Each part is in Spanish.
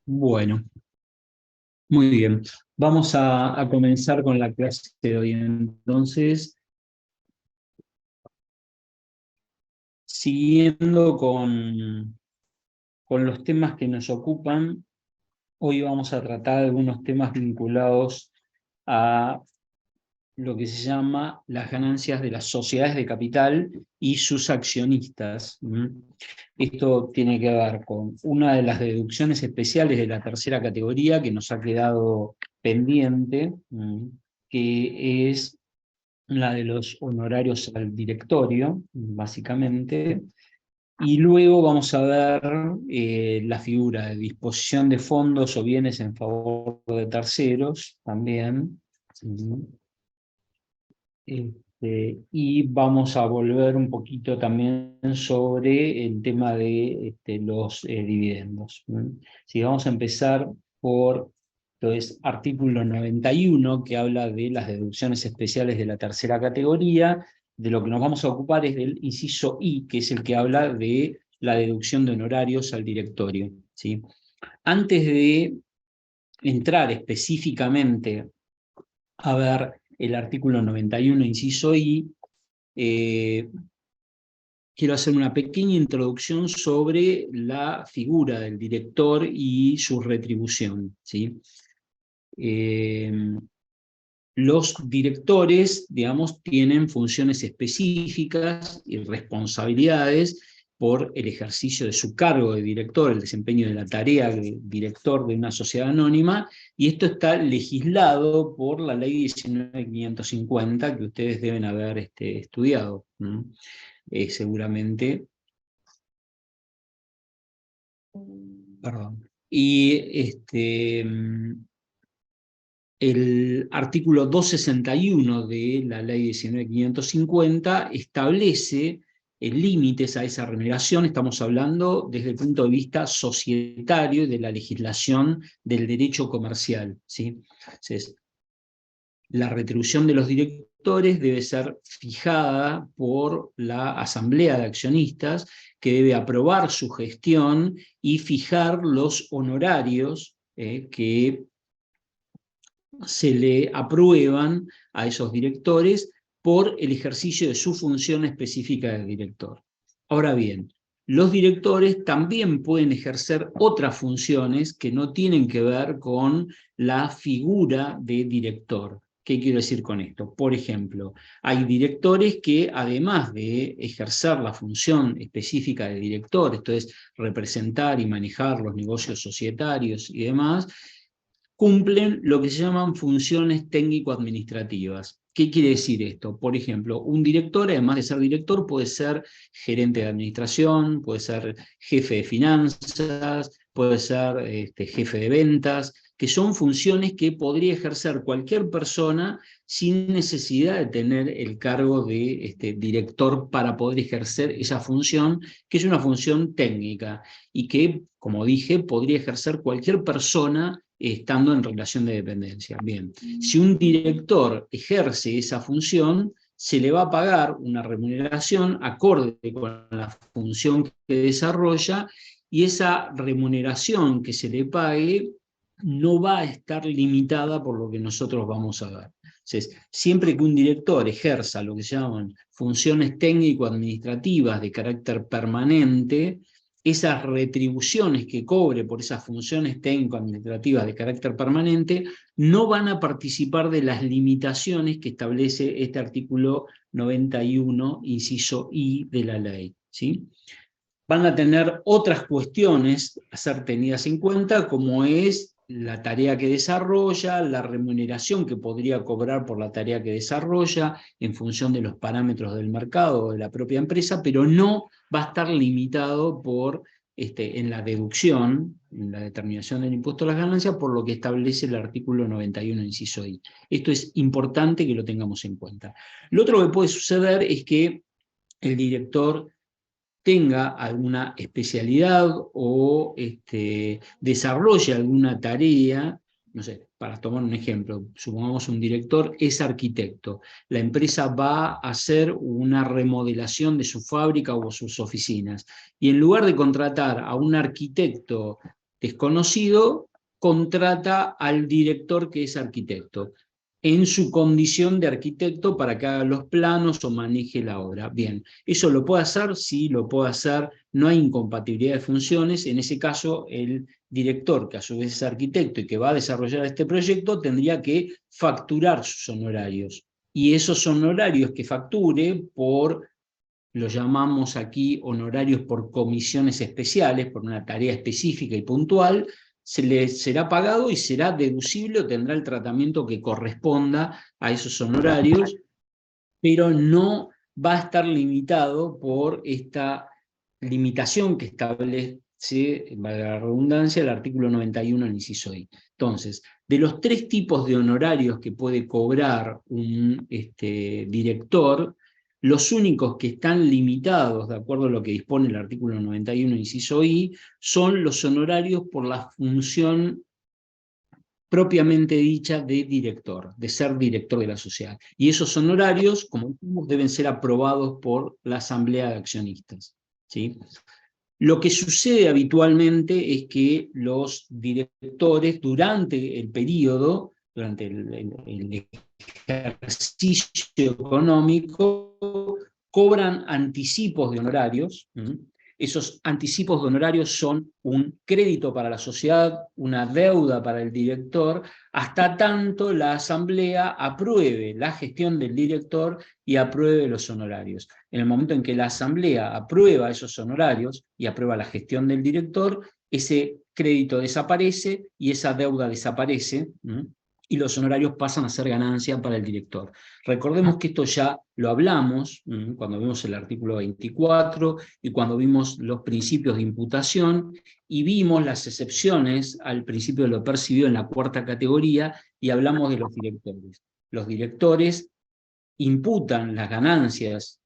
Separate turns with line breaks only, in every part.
Bueno, muy bien. Vamos a comenzar con la clase de hoy. Entonces, siguiendo con los temas que nos ocupan, hoy vamos a tratar algunos temas vinculados a lo que se llama las ganancias de las sociedades de capital y sus accionistas. Esto tiene que ver con una de las deducciones especiales de la tercera categoría que nos ha quedado pendiente, que es la de los honorarios al directorio, básicamente. Y luego vamos a ver la figura de disposición de fondos o bienes en favor de terceros también. Y vamos a volver un poquito también sobre el tema de los dividendos. Sí, vamos a empezar por, entonces, artículo 91, que habla de las deducciones especiales de la tercera categoría. De lo que nos vamos a ocupar es del inciso I, que es el que habla de la deducción de honorarios al directorio. ¿Sí? Antes de entrar específicamente a ver el artículo 91, inciso I, quiero hacer una pequeña introducción sobre la figura del director y su retribución. ¿Sí? Los directores, digamos, tienen funciones específicas y responsabilidades por el ejercicio de su cargo de director, el desempeño de la tarea de director de una sociedad anónima, y esto está legislado por la ley 19.550, que ustedes deben haber estudiado, seguramente. Perdón. Y el artículo 261 de la ley 19.550 establece límites a esa remuneración. Estamos hablando desde el punto de vista societario y de la legislación del derecho comercial, ¿sí? Entonces, la retribución de los directores debe ser fijada por la asamblea de accionistas, que debe aprobar su gestión y fijar los honorarios que se le aprueban a esos directores por el ejercicio de su función específica del director. Ahora bien, los directores también pueden ejercer otras funciones que no tienen que ver con la figura de director. ¿Qué quiero decir con esto? Por ejemplo, hay directores que, además de ejercer la función específica de director, esto es representar y manejar los negocios societarios y demás, cumplen lo que se llaman funciones técnico-administrativas. ¿Qué quiere decir esto? Por ejemplo, un director, además de ser director, puede ser gerente de administración, puede ser jefe de finanzas, puede ser jefe de ventas, que son funciones que podría ejercer cualquier persona sin necesidad de tener el cargo de director para poder ejercer esa función, que es una función técnica y que, como dije, podría ejercer cualquier persona estando en relación de dependencia. Bien, si un director ejerce esa función, se le va a pagar una remuneración acorde con la función que desarrolla, y esa remuneración que se le pague no va a estar limitada por lo que nosotros vamos a ver. Entonces, siempre que un director ejerza lo que se llaman funciones técnico-administrativas de carácter permanente, esas retribuciones que cobre por esas funciones técnico-administrativas de carácter permanente no van a participar de las limitaciones que establece este artículo 91, inciso I de la ley. ¿Sí? Van a tener otras cuestiones a ser tenidas en cuenta, como es la tarea que desarrolla, la remuneración que podría cobrar por la tarea que desarrolla en función de los parámetros del mercado o de la propia empresa, pero no va a estar limitado por, en la deducción, en la determinación del impuesto a las ganancias, por lo que establece el artículo 91, inciso I. Esto es importante que lo tengamos en cuenta. Lo otro que puede suceder es que el director tenga alguna especialidad o desarrolle alguna tarea, no sé, para tomar un ejemplo, supongamos un director es arquitecto, la empresa va a hacer una remodelación de su fábrica o sus oficinas, y en lugar de contratar a un arquitecto desconocido contrata al director que es arquitecto, en su condición de arquitecto para que haga los planos o maneje la obra. Bien, ¿eso lo puede hacer? Sí, lo puede hacer, no hay incompatibilidad de funciones. En ese caso, el director, que a su vez es arquitecto y que va a desarrollar este proyecto, tendría que facturar sus honorarios. Y esos honorarios que facture lo llamamos aquí honorarios por comisiones especiales, por una tarea específica y puntual, se le será pagado y será deducible o tendrá el tratamiento que corresponda a esos honorarios, pero no va a estar limitado por esta limitación que establece, valga la redundancia, el artículo 91 del inciso I. Entonces, de los 3 tipos de honorarios que puede cobrar un director, los únicos que están limitados, de acuerdo a lo que dispone el artículo 91, inciso I, son los honorarios por la función propiamente dicha de director, de ser director de la sociedad. Y esos honorarios, como dijimos, deben ser aprobados por la asamblea de accionistas, ¿sí? Lo que sucede habitualmente es que los directores, durante el periodo, durante el ejercicio económico, cobran anticipos de honorarios. Esos anticipos de honorarios son un crédito para la sociedad, una deuda para el director, hasta tanto la asamblea apruebe la gestión del director y apruebe los honorarios. En el momento en que la asamblea aprueba esos honorarios y aprueba la gestión del director, ese crédito desaparece y esa deuda desaparece, y los honorarios pasan a ser ganancia para el director. Recordemos que esto ya lo hablamos cuando vimos el artículo 24 y cuando vimos los principios de imputación y vimos las excepciones al principio de lo percibido en la 4ª categoría y hablamos de los directores. Los directores imputan las ganancias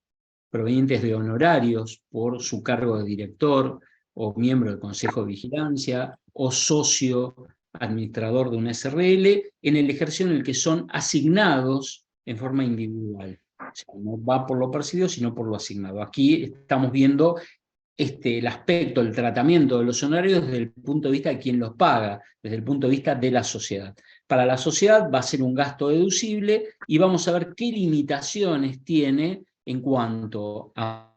provenientes de honorarios por su cargo de director o miembro del Consejo de Vigilancia o socio administrador de una SRL en el ejercicio en el que son asignados en forma individual. O sea, no va por lo percibido, sino por lo asignado. Aquí estamos viendo el aspecto, el tratamiento de los honorarios desde el punto de vista de quien los paga, desde el punto de vista de la sociedad. Para la sociedad va a ser un gasto deducible y vamos a ver qué limitaciones tiene en cuanto a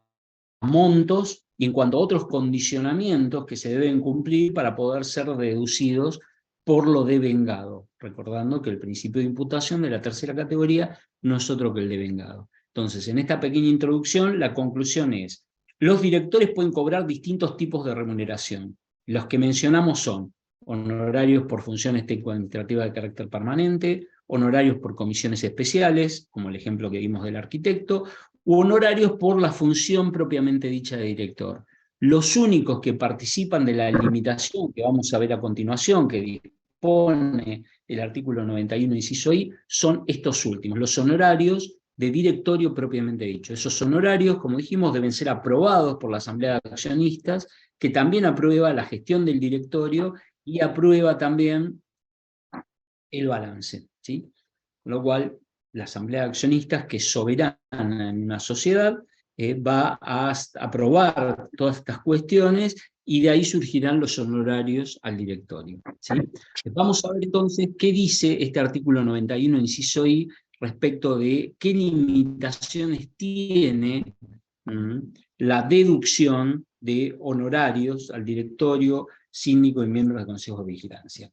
montos y en cuanto a otros condicionamientos que se deben cumplir para poder ser deducidos por lo devengado, recordando que el principio de imputación de la 3ª categoría no es otro que el devengado. Entonces, en esta pequeña introducción, la conclusión es: los directores pueden cobrar distintos tipos de remuneración. Los que mencionamos son honorarios por funciones técnico-administrativas de carácter permanente, honorarios por comisiones especiales, como el ejemplo que vimos del arquitecto, u honorarios por la función propiamente dicha de director. Los únicos que participan de la limitación que vamos a ver a continuación, que dispone el artículo 91, inciso I, son estos últimos, los honorarios de directorio propiamente dicho. Esos honorarios, como dijimos, deben ser aprobados por la asamblea de accionistas, que también aprueba la gestión del directorio y aprueba también el balance, ¿sí? Con lo cual, la asamblea de accionistas, que es soberana en una sociedad, va a aprobar todas estas cuestiones y de ahí surgirán los honorarios al directorio, ¿sí? Vamos a ver entonces qué dice este artículo 91, inciso I, respecto de qué limitaciones tiene la deducción de honorarios al directorio, síndico y miembros del Consejo de Vigilancia.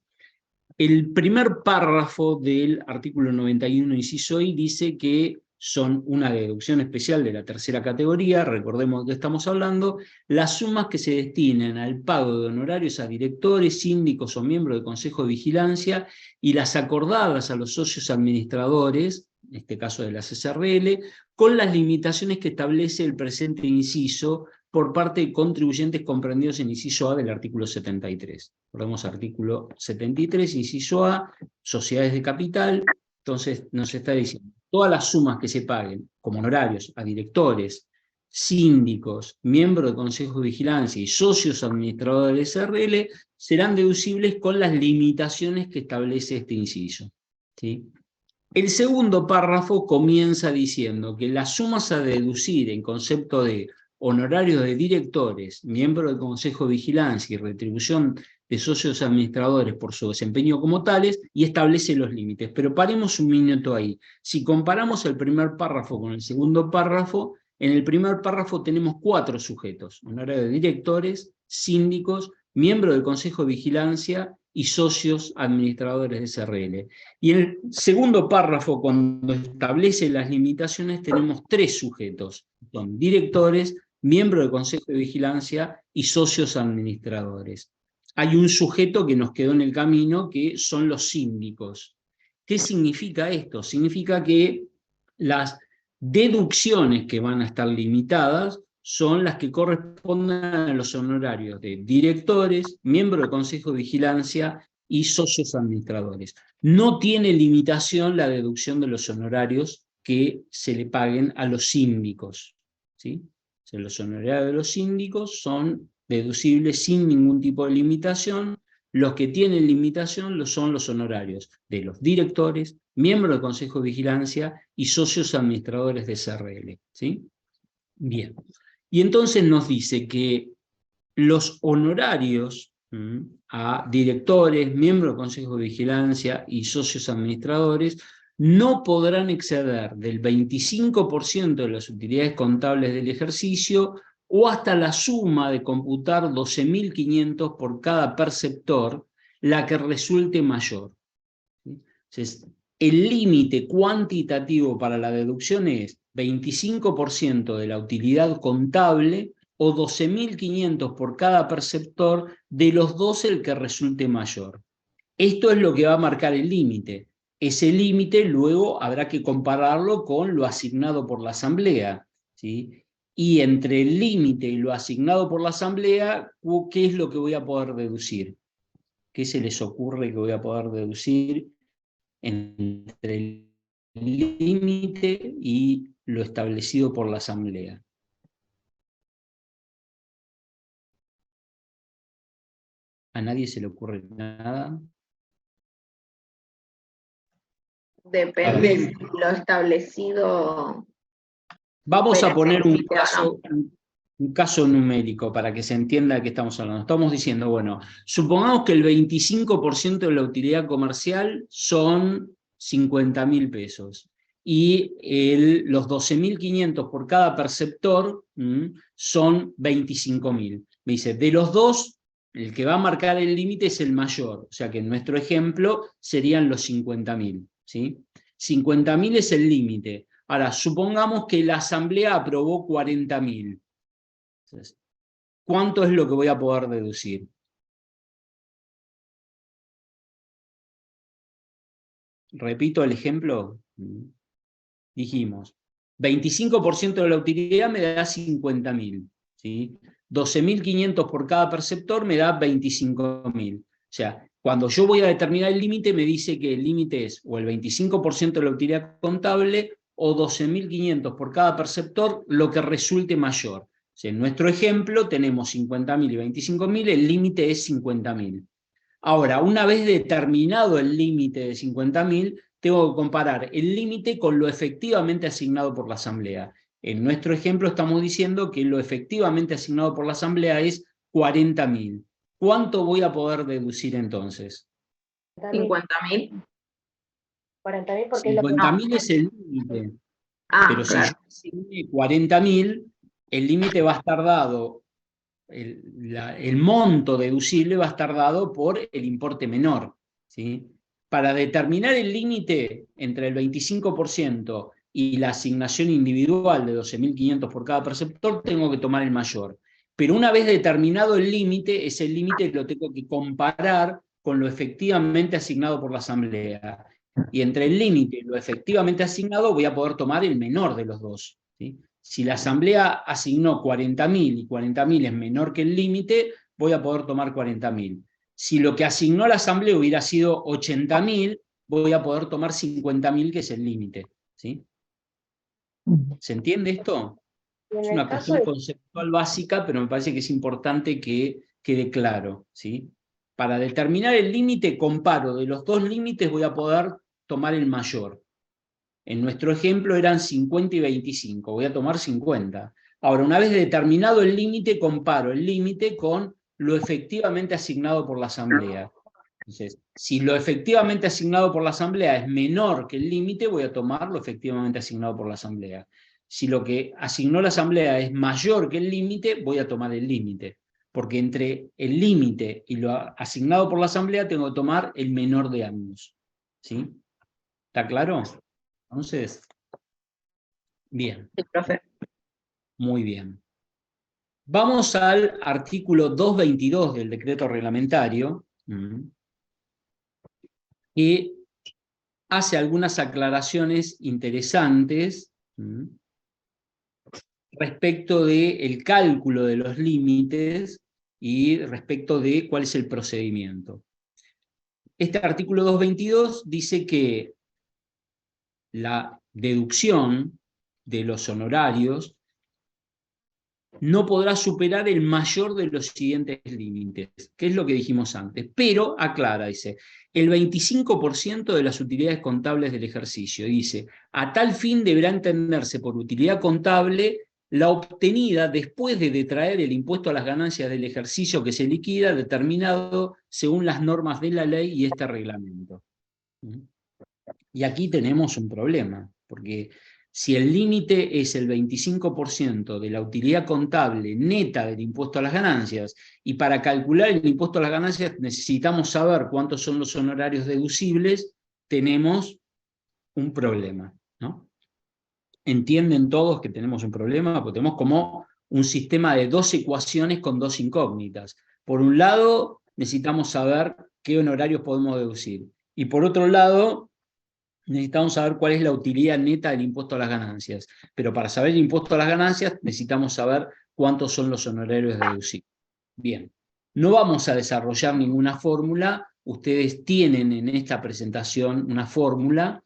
El primer párrafo del artículo 91, inciso I, dice que son una deducción especial de la 3ª categoría, recordemos de qué estamos hablando, las sumas que se destinen al pago de honorarios a directores, síndicos o miembros del Consejo de Vigilancia y las acordadas a los socios administradores, en este caso de las SRL, con las limitaciones que establece el presente inciso por parte de contribuyentes comprendidos en inciso A del artículo 73. Recordemos artículo 73, inciso A, sociedades de capital. Entonces nos está diciendo, todas las sumas que se paguen como honorarios a directores, síndicos, miembros del Consejo de Vigilancia y socios administradores del SRL serán deducibles con las limitaciones que establece este inciso, ¿sí? El segundo párrafo comienza diciendo que las sumas a deducir en concepto de honorarios de directores, miembros del Consejo de Vigilancia y retribución de socios administradores por su desempeño como tales y establece los límites. Pero paremos un minuto ahí. Si comparamos el primer párrafo con el segundo párrafo, en el primer párrafo tenemos 4 sujetos: honorarios de directores, síndicos, miembros del Consejo de Vigilancia y socios administradores de SRL. Y en el segundo párrafo, cuando establece las limitaciones, tenemos 3 sujetos: son directores, miembros del Consejo de Vigilancia y socios administradores. Hay un sujeto que nos quedó en el camino, que son los síndicos. ¿Qué significa esto? Significa que las deducciones que van a estar limitadas son las que corresponden a los honorarios de directores, miembros del Consejo de Vigilancia y socios administradores. No tiene limitación la deducción de los honorarios que se le paguen a los síndicos, ¿sí? O sea, los honorarios de los síndicos son deducibles sin ningún tipo de limitación. Los que tienen limitación son los honorarios de los directores, miembros del Consejo de Vigilancia y socios administradores de SRL, ¿sí? Bien. Y entonces nos dice que los honorarios a directores, miembros del Consejo de Vigilancia y socios administradores no podrán exceder del 25% de las utilidades contables del ejercicio o hasta la suma de computar 12.500 por cada perceptor, la que resulte mayor. Entonces, el límite cuantitativo para la deducción es 25% de la utilidad contable o 12.500 por cada perceptor, de los dos el que resulte mayor. Esto es lo que va a marcar el límite. Ese límite luego habrá que compararlo con lo asignado por la Asamblea, ¿sí? Y entre el límite y lo asignado por la Asamblea, ¿qué es lo que voy a poder deducir? ¿Qué se les ocurre que voy a poder deducir entre el límite y lo establecido por la Asamblea? ¿A nadie se le ocurre nada?
Depende de lo establecido.
Vamos a poner un caso numérico para que se entienda de qué estamos hablando. Estamos diciendo, bueno, supongamos que el 25% de la utilidad comercial son 50.000 pesos y los 12.500 por cada perceptor son 25.000. Me dice, de los dos, el que va a marcar el límite es el mayor, o sea que en nuestro ejemplo serían los 50.000, ¿sí? 50.000 es el límite. Ahora, supongamos que la Asamblea aprobó 40.000. ¿Cuánto es lo que voy a poder deducir? Repito el ejemplo. Dijimos, 25% de la utilidad me da 50.000. ¿Sí? 12.500 por cada perceptor me da 25.000. O sea, cuando yo voy a determinar el límite, me dice que el límite es o el 25% de la utilidad contable o 12.500 por cada perceptor, lo que resulte mayor. O sea, en nuestro ejemplo tenemos 50.000 y 25.000, el límite es 50.000. Ahora, una vez determinado el límite de 50.000, tengo que comparar el límite con lo efectivamente asignado por la Asamblea. En nuestro ejemplo estamos diciendo que lo efectivamente asignado por la Asamblea es 40.000. ¿Cuánto voy a poder deducir entonces?
50.000.
40.000 porque
50.000 es el límite. Pero
claro.
si yo asigné 40.000, el límite va a estar dado, el monto deducible va a estar dado por el importe menor, ¿sí? Para determinar el límite entre el 25% y la asignación individual de 12.500 por cada perceptor, tengo que tomar el mayor. Pero una vez determinado el límite, ese límite lo tengo que comparar con lo efectivamente asignado por la Asamblea. Y entre el límite y lo efectivamente asignado voy a poder tomar el menor de los dos, ¿sí? Si la Asamblea asignó 40.000 y 40.000 es menor que el límite, voy a poder tomar 40.000. Si lo que asignó la Asamblea hubiera sido 80.000, voy a poder tomar 50.000, que es el límite, ¿sí? ¿Se entiende esto? Es una cuestión conceptual básica, pero me parece que es importante que quede claro, ¿sí? Para determinar el límite, comparo de los dos límites, voy a poder tomar el mayor. En nuestro ejemplo eran 50 y 25, voy a tomar 50. Ahora, una vez determinado el límite, comparo el límite con lo efectivamente asignado por la asamblea. Entonces, si lo efectivamente asignado por la asamblea es menor que el límite, voy a tomar lo efectivamente asignado por la asamblea. Si lo que asignó la asamblea es mayor que el límite, voy a tomar el límite. Porque entre el límite y lo asignado por la asamblea tengo que tomar el menor de ambos. ¿Sí? ¿Está claro? Entonces, bien.
Sí, profe.
Muy bien. Vamos al artículo 222 del decreto reglamentario, que hace algunas aclaraciones interesantes respecto del cálculo de los límites y respecto de cuál es el procedimiento. Este artículo 222 dice que la deducción de los honorarios no podrá superar el mayor de los siguientes límites, que es lo que dijimos antes, pero aclara, dice, el 25% de las utilidades contables del ejercicio, dice, a tal fin deberá entenderse por utilidad contable la obtenida después de detraer el impuesto a las ganancias del ejercicio que se liquida, determinado según las normas de la ley y este reglamento. Y aquí tenemos un problema, porque si el límite es el 25% de la utilidad contable neta del impuesto a las ganancias, y para calcular el impuesto a las ganancias necesitamos saber cuántos son los honorarios deducibles, tenemos un problema, ¿no? ¿Entienden todos que tenemos un problema? Porque tenemos como un sistema de dos ecuaciones con dos incógnitas. Por un lado, necesitamos saber qué honorarios podemos deducir. Y por otro lado, necesitamos saber cuál es la utilidad neta del impuesto a las ganancias. Pero para saber el impuesto a las ganancias, necesitamos saber cuántos son los honorarios deducibles. Bien, no vamos a desarrollar ninguna fórmula. Ustedes tienen en esta presentación una fórmula,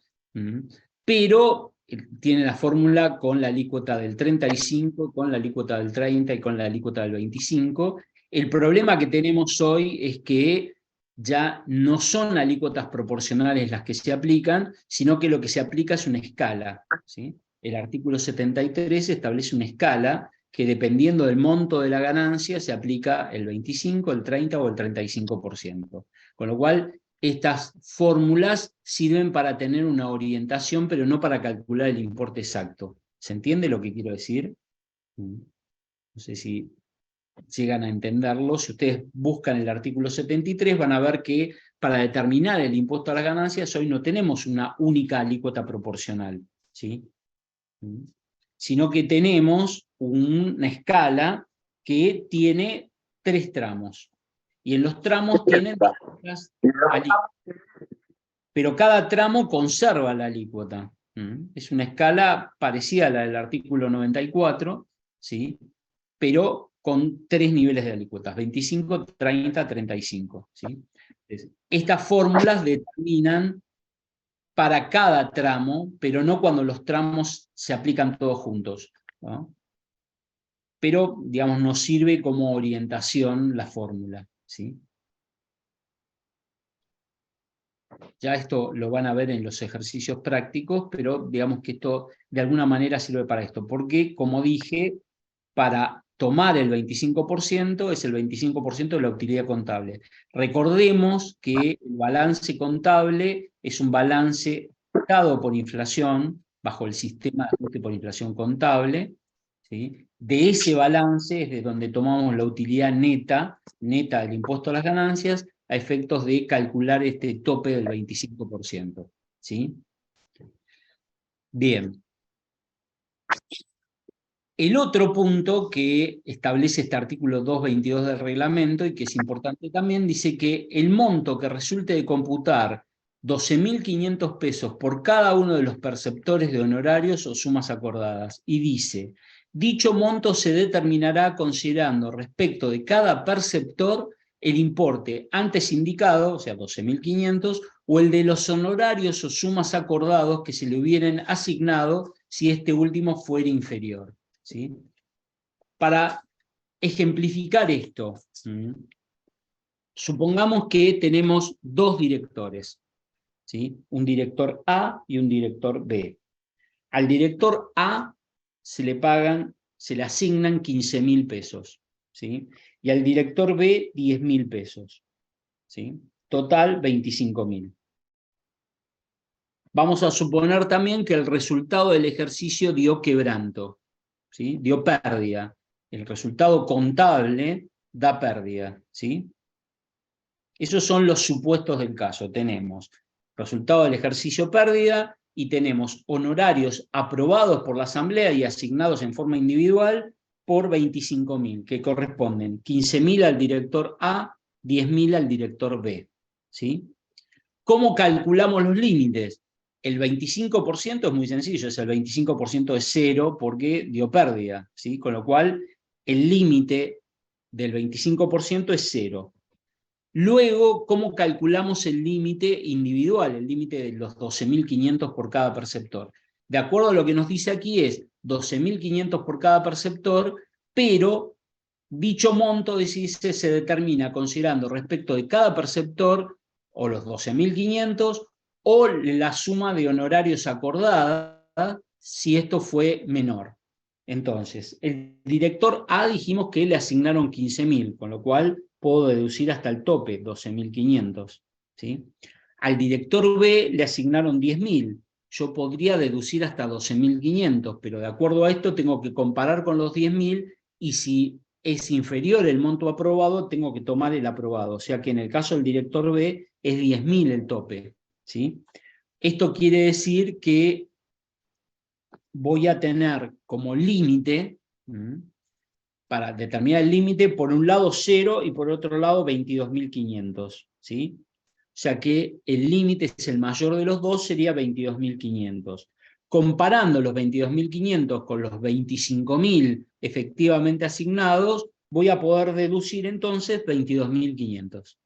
pero tiene la fórmula con la alícuota del 35, con la alícuota del 30 y con la alícuota del 25. El problema que tenemos hoy es que ya no son alícuotas proporcionales las que se aplican, sino que lo que se aplica es una escala, ¿sí? El artículo 73 establece una escala que dependiendo del monto de la ganancia se aplica el 25, el 30 o el 35%. Con lo cual, estas fórmulas sirven para tener una orientación, pero no para calcular el importe exacto. ¿Se entiende lo que quiero decir? No sé si llegan a entenderlo. Si ustedes buscan el artículo 73, van a ver que para determinar el impuesto a las ganancias hoy no tenemos una única alícuota proporcional, ¿sí? Sino que tenemos una escala que tiene 3 tramos. Y en los tramos tienen distintas alícuotas. Pero cada tramo conserva la alícuota. Es una escala parecida a la del artículo 94, ¿sí? Pero con 3 niveles de alícuotas, 25, 30, 35. ¿Sí? Estas fórmulas determinan para cada tramo, pero no cuando los tramos se aplican todos juntos, ¿no? Pero, digamos, nos sirve como orientación la fórmula, ¿sí? Ya esto lo van a ver en los ejercicios prácticos, pero digamos que esto de alguna manera sirve para esto, porque, como dije, para tomar el 25% es el 25% de la utilidad contable. Recordemos que el balance contable es un balance ajustado por inflación, bajo el sistema de ajuste por inflación contable, ¿sí? De ese balance es de donde tomamos la utilidad neta del impuesto a las ganancias, a efectos de calcular este tope del 25%. ¿Sí? Bien. El otro punto que establece este artículo 222 del reglamento, y que es importante también, dice que el monto que resulte de computar 12.500 pesos por cada uno de los perceptores de honorarios o sumas acordadas, y dice, dicho monto se determinará considerando respecto de cada perceptor el importe antes indicado, o sea, 12.500, o el de los honorarios o sumas acordados que se le hubieran asignado si este último fuera inferior. ¿Sí? Para ejemplificar esto, supongamos que tenemos 2 directores, ¿sí? Un director A y un director B. Al director A se le asignan 15.000 pesos, ¿sí? Y al director B 10.000 pesos, ¿sí? Total 25.000. Vamos a suponer también que el resultado del ejercicio dio quebranto, ¿sí? Dio pérdida. El resultado contable da pérdida, ¿sí? Esos son los supuestos del caso. Tenemos resultado del ejercicio pérdida y tenemos honorarios aprobados por la asamblea y asignados en forma individual por 25.000, que corresponden 15.000 al director A, 10.000 al director B, ¿sí? ¿Cómo calculamos los límites? El 25% es muy sencillo, es el 25% de cero porque dio pérdida, ¿sí? Con lo cual el límite del 25% es cero. Luego, ¿cómo calculamos el límite individual, el límite de los 12.500 por cada perceptor? De acuerdo a lo que nos dice aquí es 12.500 por cada perceptor, pero dicho monto se determina considerando respecto de cada perceptor o los 12.500 o la suma de honorarios acordada si esto fue menor. Entonces, el director A dijimos que le asignaron 15.000, con lo cual puedo deducir hasta el tope, 12.500. ¿Sí? Al director B le asignaron 10.000. Yo podría deducir hasta 12.500, pero de acuerdo a esto tengo que comparar con los 10.000 y si es inferior el monto aprobado, tengo que tomar el aprobado. O sea que en el caso del director B es 10.000 el tope. ¿Sí? Esto quiere decir que voy a tener como límite, para determinar el límite, por un lado 0 y por otro lado 22.500. ¿Sí? O sea que el límite es el mayor de los dos, sería 22.500. Comparando los 22.500 con los 25.000 efectivamente asignados, voy a poder deducir entonces 22.500.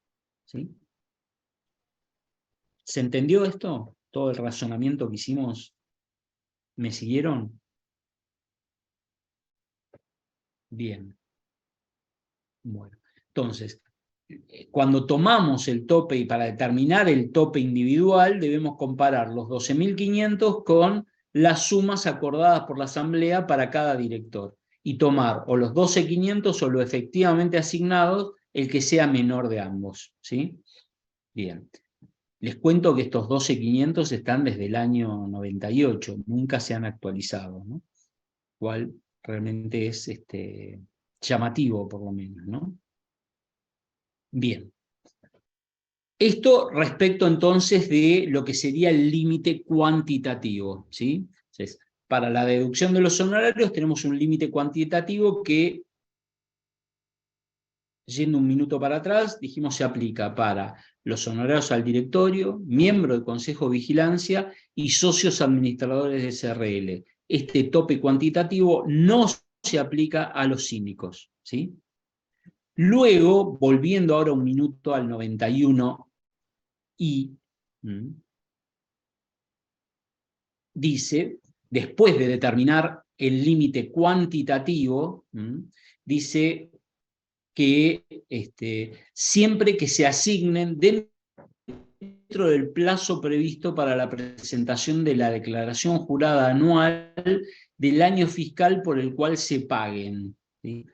¿Sí? ¿Se entendió esto? Todo el razonamiento que hicimos. ¿Me siguieron? Bien. Bueno, entonces, cuando tomamos el tope y para determinar el tope individual, debemos comparar los 12.500 con las sumas acordadas por la asamblea para cada director y tomar o los 12.500 o lo efectivamente asignados, el que sea menor de ambos. ¿Sí? Bien. Les cuento que estos 12.500 están desde el año 98, nunca se han actualizado, ¿no? Cual realmente es llamativo, por lo menos, ¿no? Bien. Esto respecto entonces de lo que sería el límite cuantitativo, ¿sí? Entonces, para la deducción de los honorarios tenemos un límite cuantitativo que, yendo un minuto para atrás, dijimos se aplica para los honorarios al directorio, miembro del Consejo de Vigilancia y socios administradores de SRL. Este tope cuantitativo no se aplica a los síndicos, ¿sí? Luego, volviendo ahora un minuto al 91, dice, después de determinar el límite cuantitativo, dice que siempre que se asignen dentro del plazo previsto para la presentación de la declaración jurada anual del año fiscal por el cual se paguen. ¿Sí?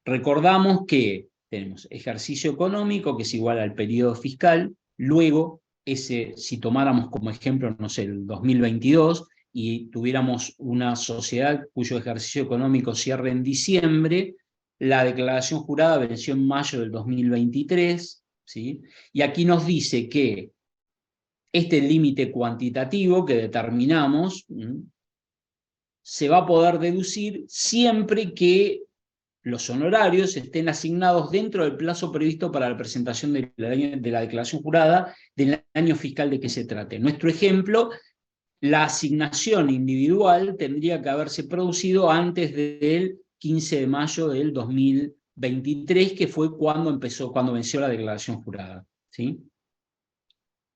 Recordamos que tenemos ejercicio económico, que es igual al periodo fiscal, luego, si tomáramos como ejemplo, no sé, el 2022, y tuviéramos una sociedad cuyo ejercicio económico cierre en diciembre, la declaración jurada venció en mayo del 2023, ¿sí? Y aquí nos dice que este límite cuantitativo que determinamos se va a poder deducir siempre que los honorarios estén asignados dentro del plazo previsto para la presentación de la declaración jurada del año fiscal de que se trate. En nuestro ejemplo, la asignación individual tendría que haberse producido antes del 15 de mayo del 2023, que fue cuando venció la declaración jurada. ¿Sí?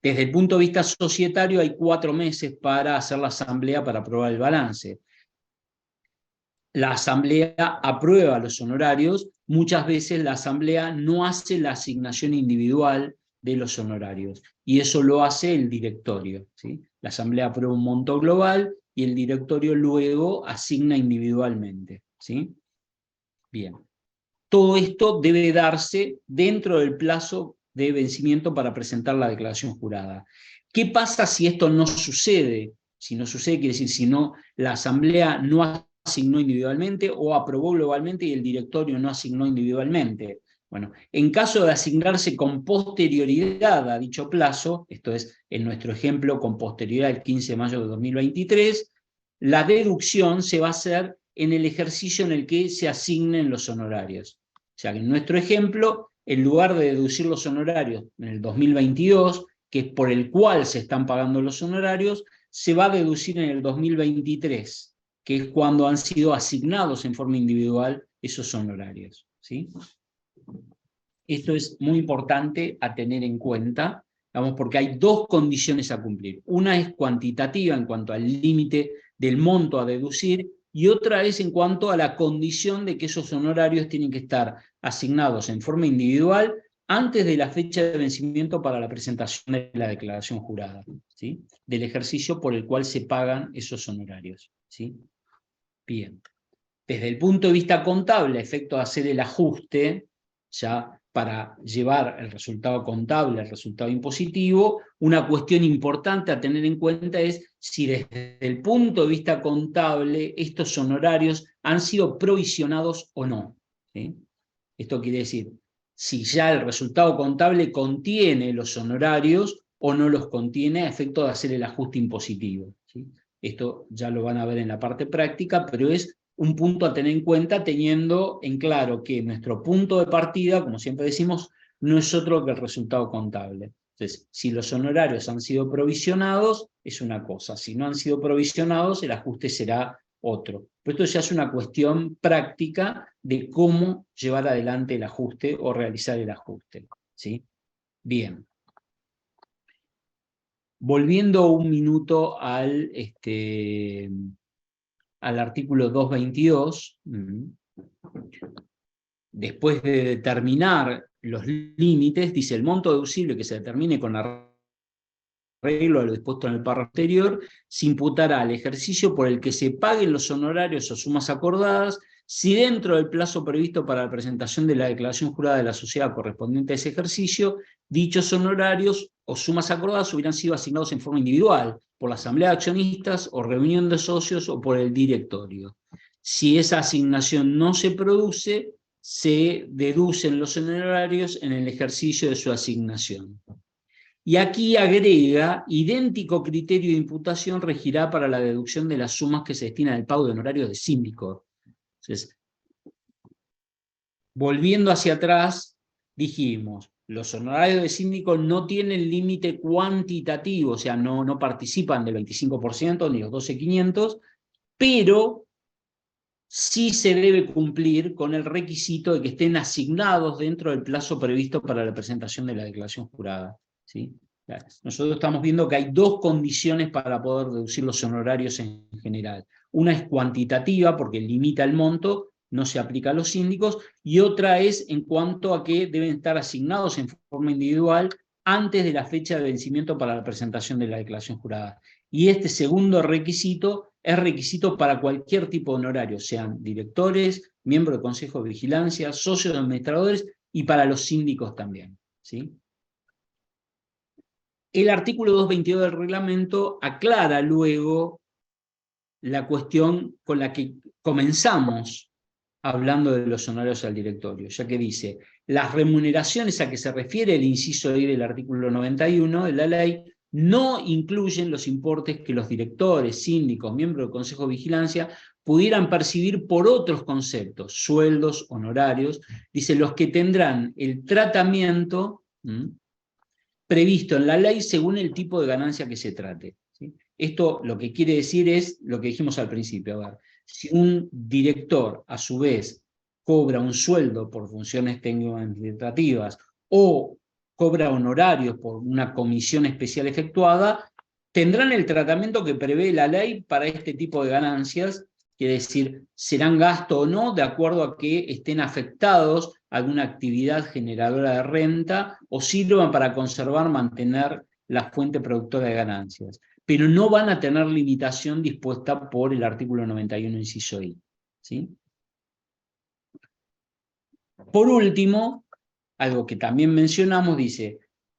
Desde el punto de vista societario hay 4 meses para hacer la asamblea para aprobar el balance. La asamblea aprueba los honorarios, muchas veces la asamblea no hace la asignación individual de los honorarios, y eso lo hace el directorio. ¿Sí? La asamblea aprueba un monto global y el directorio luego asigna individualmente. ¿Sí? Bien. todo esto debe darse dentro del plazo de vencimiento para presentar la declaración jurada. ¿Qué pasa si esto no sucede? Si no sucede, quiere decir, si no, la asamblea no asignó individualmente o aprobó globalmente y el directorio no asignó individualmente. Bueno, en caso de asignarse con posterioridad a dicho plazo, esto es, en nuestro ejemplo, con posterioridad al 15 de mayo de 2023, la deducción se va a hacer en el ejercicio en el que se asignen los honorarios. O sea, que en nuestro ejemplo, en lugar de deducir los honorarios en el 2022, que es por el cual se están pagando los honorarios, se va a deducir en el 2023, que es cuando han sido asignados en forma individual esos honorarios, ¿sí? Esto es muy importante a tener en cuenta, digamos, porque hay dos condiciones a cumplir. Una es cuantitativa en cuanto al límite del monto a deducir, y otra es en cuanto a la condición de que esos honorarios tienen que estar asignados en forma individual antes de la fecha de vencimiento para la presentación de la declaración jurada, ¿sí? Del ejercicio por el cual se pagan esos honorarios, ¿sí? Bien. Desde el punto de vista contable, a efecto de hacer el ajuste, ya para llevar el resultado contable al resultado impositivo, una cuestión importante a tener en cuenta es si desde el punto de vista contable estos honorarios han sido provisionados o no, ¿sí? Esto quiere decir, si ya el resultado contable contiene los honorarios o no los contiene a efecto de hacer el ajuste impositivo, ¿sí? Esto ya lo van a ver en la parte práctica, pero es un punto a tener en cuenta teniendo en claro que nuestro punto de partida, como siempre decimos, no es otro que el resultado contable. Entonces, si los honorarios han sido provisionados, es una cosa. Si no han sido provisionados, el ajuste será otro. Pero esto ya es una cuestión práctica de cómo llevar adelante el ajuste o realizar el ajuste, ¿sí? Bien. Volviendo un minuto al artículo 222, después de determinar los límites, dice el monto deducible que se determine con arreglo a lo dispuesto en el párrafo anterior, se imputará al ejercicio por el que se paguen los honorarios o sumas acordadas, si dentro del plazo previsto para la presentación de la declaración jurada de la sociedad correspondiente a ese ejercicio, dichos honorarios o sumas acordadas hubieran sido asignados en forma individual, por la asamblea de accionistas o reunión de socios o por el directorio. Si esa asignación no se produce, se deducen los honorarios en el ejercicio de su asignación. Y aquí agrega, idéntico criterio de imputación regirá para la deducción de las sumas que se destinan al pago de honorarios de síndico. Entonces, volviendo hacia atrás, dijimos, los honorarios de síndico no tienen límite cuantitativo, o sea, no participan del 25% ni los 12.500, pero sí se debe cumplir con el requisito de que estén asignados dentro del plazo previsto para la presentación de la declaración jurada, ¿sí? Nosotros estamos viendo que hay dos condiciones para poder deducir los honorarios en general. Una es cuantitativa, porque limita el monto, no se aplica a los síndicos, y otra es en cuanto a que deben estar asignados en forma individual antes de la fecha de vencimiento para la presentación de la declaración jurada. Y este segundo requisito es requisito para cualquier tipo de honorario, sean directores, miembros de consejo de vigilancia, socios administradores y para los síndicos también, ¿sí? El artículo 222 del reglamento aclara luego la cuestión con la que comenzamos hablando de los honorarios al directorio, ya que dice, las remuneraciones a que se refiere el inciso I del artículo 91 de la ley no incluyen los importes que los directores, síndicos, miembros del Consejo de Vigilancia pudieran percibir por otros conceptos, sueldos, honorarios, dice, los que tendrán el tratamiento previsto en la ley según el tipo de ganancia que se trate, ¿sí? Esto lo que quiere decir es lo que dijimos al principio. A ver, si un director a su vez cobra un sueldo por funciones técnico-administrativas o cobra honorarios por una comisión especial efectuada, tendrán el tratamiento que prevé la ley para este tipo de ganancias, quiere decir, serán gasto o no, de acuerdo a que estén afectados a alguna actividad generadora de renta o sirvan para conservar, mantener la fuente productora de ganancias. Pero no van a tener limitación dispuesta por el artículo 91, inciso I, ¿sí? Por último, algo que también mencionamos, dice,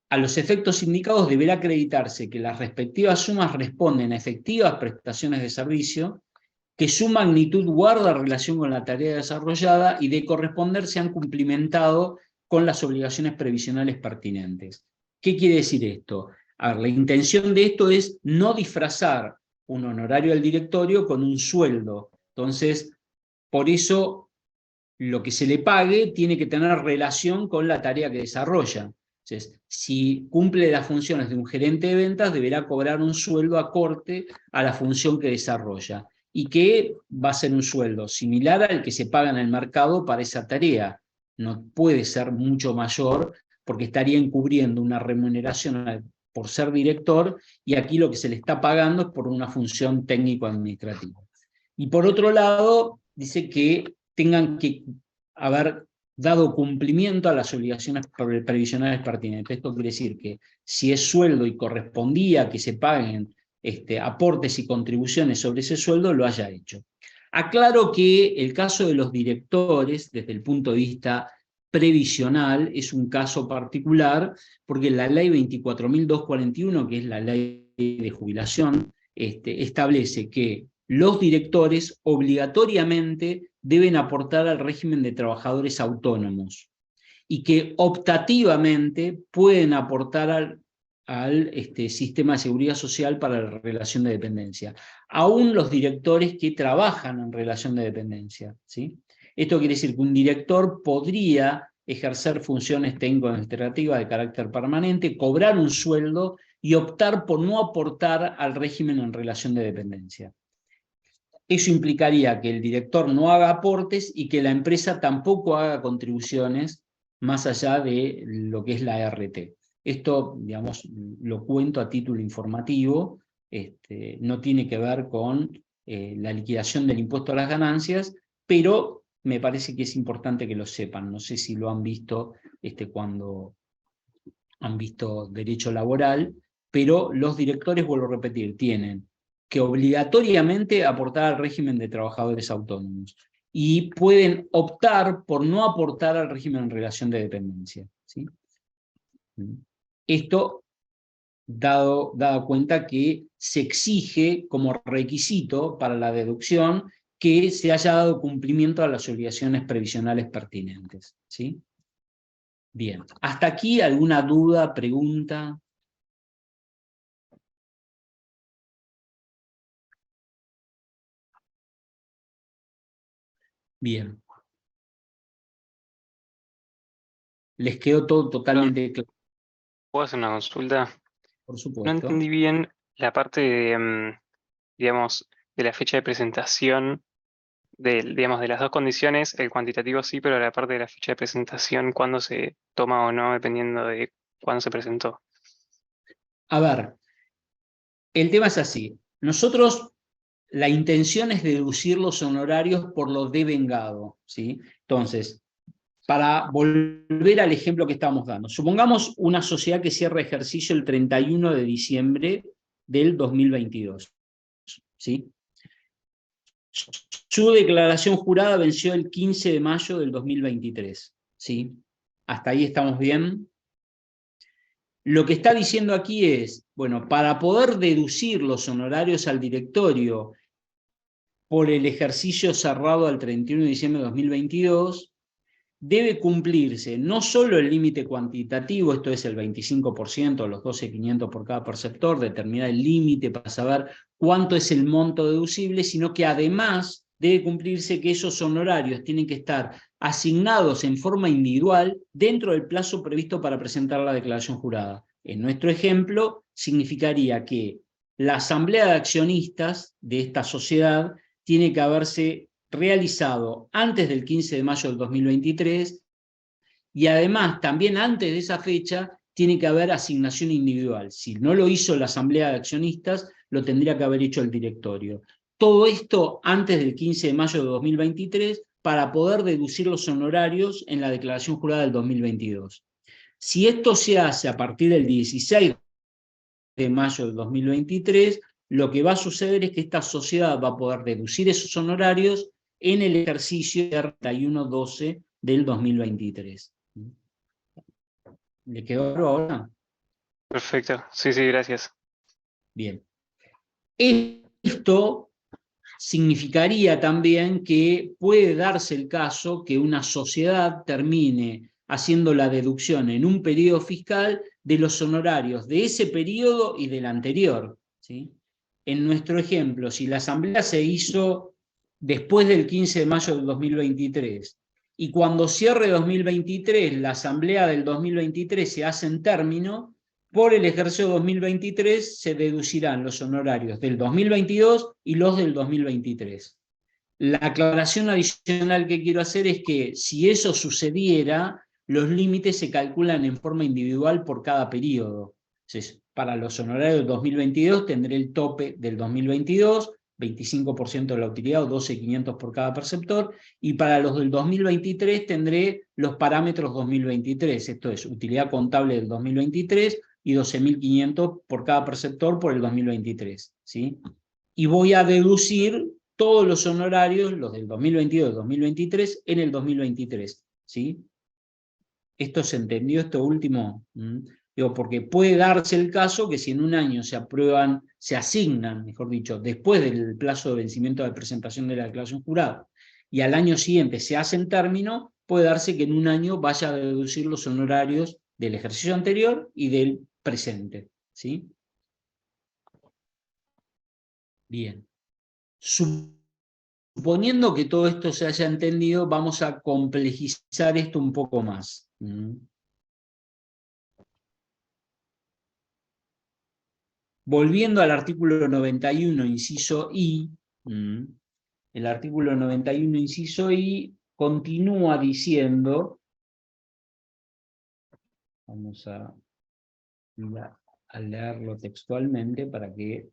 a los efectos indicados deberá acreditarse que las respectivas sumas responden a efectivas prestaciones de servicio, que su magnitud guarda relación con la tarea desarrollada y de corresponder se han cumplimentado con las obligaciones previsionales pertinentes. ¿Qué quiere decir esto? A ver, la intención de esto es no disfrazar un honorario al directorio con un sueldo. Entonces, por eso lo que se le pague tiene que tener relación con la tarea que desarrolla. Entonces, si cumple las funciones de un gerente de ventas, deberá cobrar un sueldo acorde a la función que desarrolla, y que va a ser un sueldo similar al que se paga en el mercado para esa tarea. No puede ser mucho mayor, porque estaría encubriendo una remuneración por ser director, y aquí lo que se le está pagando es por una función técnico-administrativa. Y por otro lado, dice que tengan que haber dado cumplimiento a las obligaciones previsionales pertinentes. Esto quiere decir que si es sueldo y correspondía que se paguen aportes y contribuciones sobre ese sueldo, lo haya hecho. Aclaro que el caso de los directores, desde el punto de vista previsional, es un caso particular, porque la ley 24.241, que es la ley de jubilación, establece que los directores obligatoriamente deben aportar al régimen de trabajadores autónomos, y que optativamente pueden aportar al sistema de seguridad social para la relación de dependencia, aún los directores que trabajan en relación de dependencia, ¿sí? Esto quiere decir que un director podría ejercer funciones técnico-administrativas de carácter permanente, cobrar un sueldo y optar por no aportar al régimen en relación de dependencia. Eso implicaría que el director no haga aportes y que la empresa tampoco haga contribuciones más allá de lo que es la ART. Esto, digamos, lo cuento a título informativo, no tiene que ver con la liquidación del impuesto a las ganancias, pero me parece que es importante que lo sepan. No sé si lo han visto cuando han visto derecho laboral, pero los directores, vuelvo a repetir, tienen que obligatoriamente aportar al régimen de trabajadores autónomos, y pueden optar por no aportar al régimen en relación de dependencia, ¿sí? Esto dado cuenta que se exige como requisito para la deducción que se haya dado cumplimiento a las obligaciones previsionales pertinentes, ¿sí? Bien, ¿hasta aquí alguna duda, pregunta? Bien. ¿Les quedó todo totalmente claro?
¿Puedo hacer una consulta?
Por
No
supuesto.
entendí bien la parte de, digamos, de la fecha de presentación, digamos, de las dos condiciones, el cuantitativo sí, pero la parte de la fecha de presentación, cuándo se toma o no, dependiendo de cuándo se presentó.
A ver, el tema es así. Nosotros, la intención es deducir los honorarios por lo devengado, ¿sí? Entonces, para volver al ejemplo que estábamos dando, supongamos una sociedad que cierra ejercicio el 31 de diciembre del 2022, ¿sí? Su declaración jurada venció el 15 de mayo del 2023, ¿sí? ¿Hasta ahí estamos bien? Lo que está diciendo aquí es, bueno, para poder deducir los honorarios al directorio por el ejercicio cerrado al 31 de diciembre de 2022, debe cumplirse no solo el límite cuantitativo, esto es el 25%, los 12.500 por cada perceptor, determinar el límite para saber cuánto es el monto deducible, sino que además debe cumplirse que esos honorarios tienen que estar asignados en forma individual dentro del plazo previsto para presentar la declaración jurada. En nuestro ejemplo, significaría que la asamblea de accionistas de esta sociedad tiene que haberse realizado antes del 15 de mayo del 2023, y además también antes de esa fecha tiene que haber asignación individual. Si no lo hizo la asamblea de accionistas, lo tendría que haber hecho el directorio. Todo esto antes del 15 de mayo de 2023 para poder deducir los honorarios en la declaración jurada del 2022. Si esto se hace a partir del 16 de mayo del 2023, lo que va a suceder es que esta sociedad va a poder deducir esos honorarios en el ejercicio 31-12 del 2023. ¿Le quedó claro ahora?
Perfecto. Sí, sí, gracias.
Bien. Esto significaría también que puede darse el caso que una sociedad termine haciendo la deducción en un periodo fiscal de los honorarios de ese periodo y del anterior, ¿sí? En nuestro ejemplo, si la asamblea se hizo después del 15 de mayo del 2023 y cuando cierre 2023 la asamblea del 2023 se hace en término, por el ejercicio 2023 se deducirán los honorarios del 2022 y los del 2023. La aclaración adicional que quiero hacer es que si eso sucediera, los límites se calculan en forma individual por cada periodo. Entonces, para los honorarios del 2022 tendré el tope del 2022, 25% de la utilidad o 12.500 por cada perceptor, y para los del 2023 tendré los parámetros 2023, esto es, utilidad contable del 2023 y 12.500 por cada perceptor por el 2023, ¿sí? Y voy a deducir todos los honorarios, los del 2022 y 2023, en el 2023, ¿sí? ¿Esto se entendió, esto último? Digo, porque puede darse el caso que si en un año se aprueban, se asignan, mejor dicho, después del plazo de vencimiento de presentación de la declaración jurada, y al año siguiente se hace en término, puede darse que en un año vaya a deducir los honorarios del ejercicio anterior y del presente, ¿sí? Bien. Suponiendo que todo esto se haya entendido, vamos a complejizar esto un poco más. Volviendo al artículo 91, inciso I, el artículo 91, inciso I, continúa diciendo, vamos a leerlo textualmente para que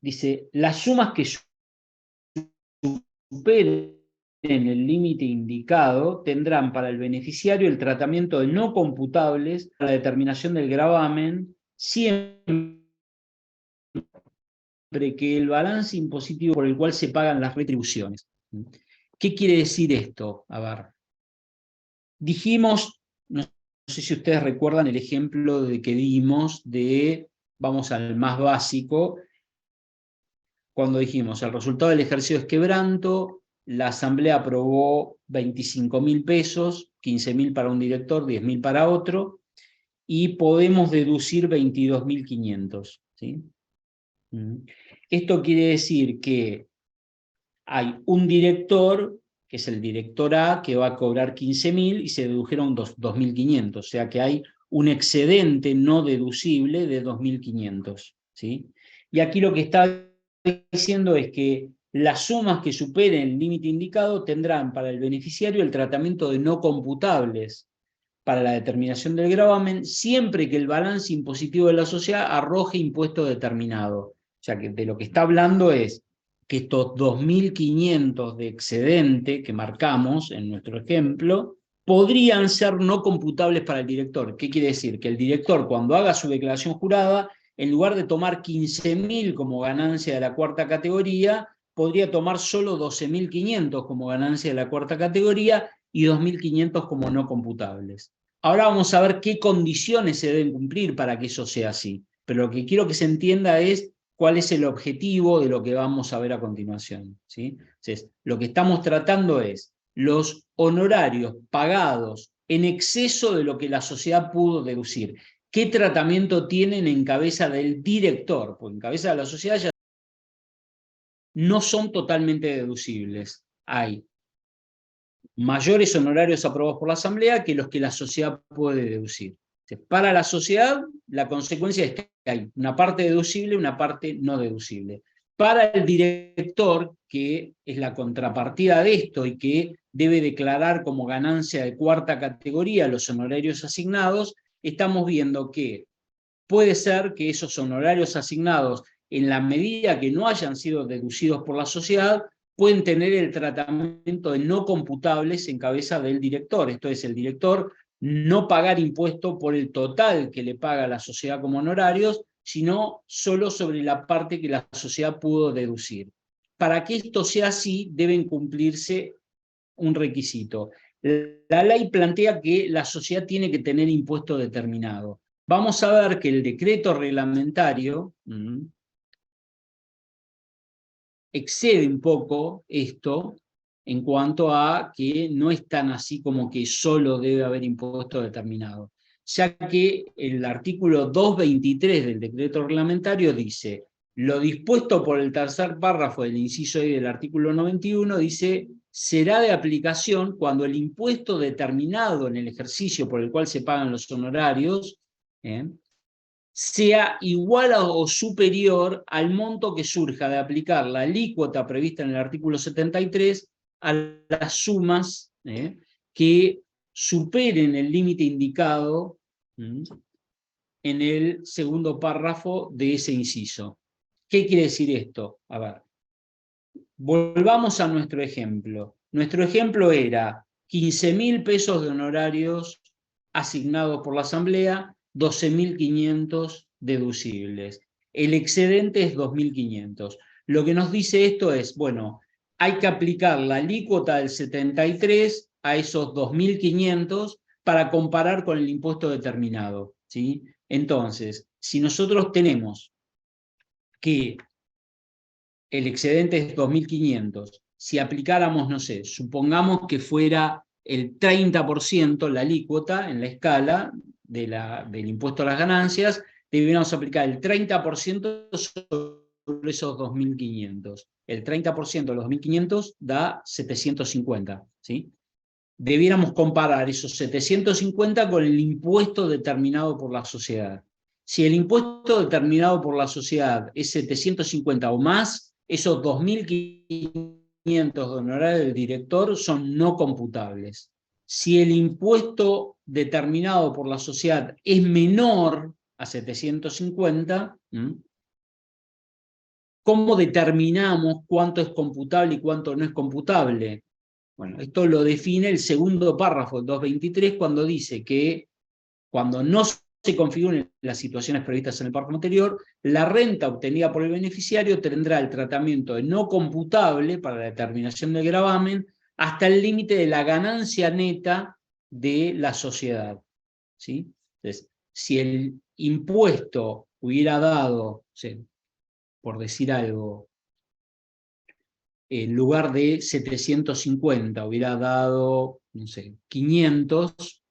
dice, las sumas que superen el límite indicado tendrán para el beneficiario el tratamiento de no computables para la determinación del gravamen siempre que el balance impositivo por el cual se pagan las retribuciones. ¿Qué quiere decir esto? A ver, dijimos, no sé si ustedes recuerdan el ejemplo de que dimos de, vamos al más básico, cuando dijimos el resultado del ejercicio es quebranto, la asamblea aprobó 25.000 pesos, 15.000 para un director, 10.000 para otro, y podemos deducir 22.500, ¿sí? Esto quiere decir que hay un director, que es el director A, que va a cobrar 15.000 y se dedujeron 2.500, o sea que hay un excedente no deducible de 2.500, ¿sí? Y aquí lo que está diciendo es que las sumas que superen el límite indicado tendrán para el beneficiario el tratamiento de no computables para la determinación del gravamen, siempre que el balance impositivo de la sociedad arroje impuesto determinado. O sea que de lo que está hablando es que estos 2.500 de excedente que marcamos en nuestro ejemplo podrían ser no computables para el director. ¿Qué quiere decir? Que el director, cuando haga su declaración jurada, en lugar de tomar 15.000 como ganancia de la cuarta categoría, podría tomar solo 12.500 como ganancia de la cuarta categoría y 2.500 como no computables. Ahora vamos a ver qué condiciones se deben cumplir para que eso sea así. Pero lo que quiero que se entienda es cuál es el objetivo de lo que vamos a ver a continuación, ¿sí? Entonces, lo que estamos tratando es los honorarios pagados en exceso de lo que la sociedad pudo deducir. ¿Qué tratamiento tienen en cabeza del director? Porque en cabeza de la sociedad ya no son totalmente deducibles. Hay mayores honorarios aprobados por la asamblea que los que la sociedad puede deducir. Para la sociedad, la consecuencia es que hay una parte deducible y una parte no deducible. Para el director, que es la contrapartida de esto y que debe declarar como ganancia de cuarta categoría los honorarios asignados, estamos viendo que puede ser que esos honorarios asignados, en la medida que no hayan sido deducidos por la sociedad, pueden tener el tratamiento de no computables en cabeza del director. Esto es, el director no pagar impuesto por el total que le paga la sociedad como honorarios, sino solo sobre la parte que la sociedad pudo deducir. Para que esto sea así, deben cumplirse un requisito. La ley plantea que la sociedad tiene que tener impuesto determinado. Vamos a ver que el decreto reglamentario excede un poco esto en cuanto a que no es tan así como que solo debe haber impuesto determinado, ya que el artículo 223 del decreto reglamentario dice: lo dispuesto por el tercer párrafo del inciso E del artículo 91 dice: será de aplicación cuando el impuesto determinado en el ejercicio por el cual se pagan los honorarios sea igual o superior al monto que surja de aplicar la alícuota prevista en el artículo 73 a las sumas que superen el límite indicado en el segundo párrafo de ese inciso. ¿Qué quiere decir esto? A ver, volvamos a nuestro ejemplo. Nuestro ejemplo era 15.000 pesos de honorarios asignados por la Asamblea, 12.500 deducibles. El excedente es 2.500. Lo que nos dice esto es, bueno, hay que aplicar la alícuota del 73 a esos 2.500 para comparar con el impuesto determinado, ¿sí? Entonces, si nosotros tenemos que el excedente es 2.500, si aplicáramos, no sé, supongamos que fuera el 30% la alícuota en la escala del impuesto a las ganancias, deberíamos aplicar el 30% sobre esos 2.500. El 30% de los 2.500 da 750, ¿sí? Debiéramos comparar esos 750 con el impuesto determinado por la sociedad. Si el impuesto determinado por la sociedad es 750 o más, esos 2.500 de honorario del director son no computables. Si el impuesto determinado por la sociedad es menor a 750, ¿cómo determinamos cuánto es computable y cuánto no es computable? Bueno, esto lo define el segundo párrafo del 223 cuando dice que cuando no se configuren las situaciones previstas en el párrafo anterior, la renta obtenida por el beneficiario tendrá el tratamiento de no computable para la determinación del gravamen hasta el límite de la ganancia neta de la sociedad, ¿sí? Entonces, si el impuesto hubiera dado, por decir algo, en lugar de 750 hubiera dado, no sé, 500,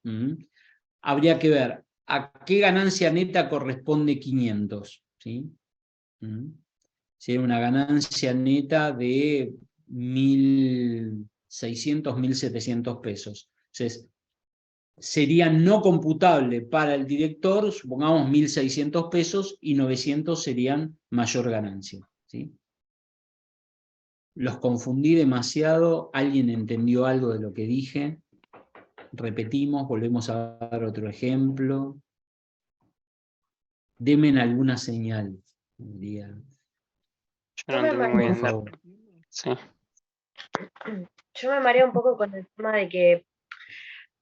habría que ver a qué ganancia neta corresponde 500, ¿sí? Sería una ganancia neta de 1.600, 1.700 pesos. Entonces, sería no computable para el director, supongamos 1.600 pesos, y 900 serían mayor ganancia, ¿sí? Los confundí demasiado, ¿alguien entendió algo de lo que dije? Repetimos, volvemos a dar otro ejemplo. Denme alguna señal.
Yo no
Yo me
entendí muy
Por
bien.
favor.
Sí.
Yo me mareo un poco con el tema de que,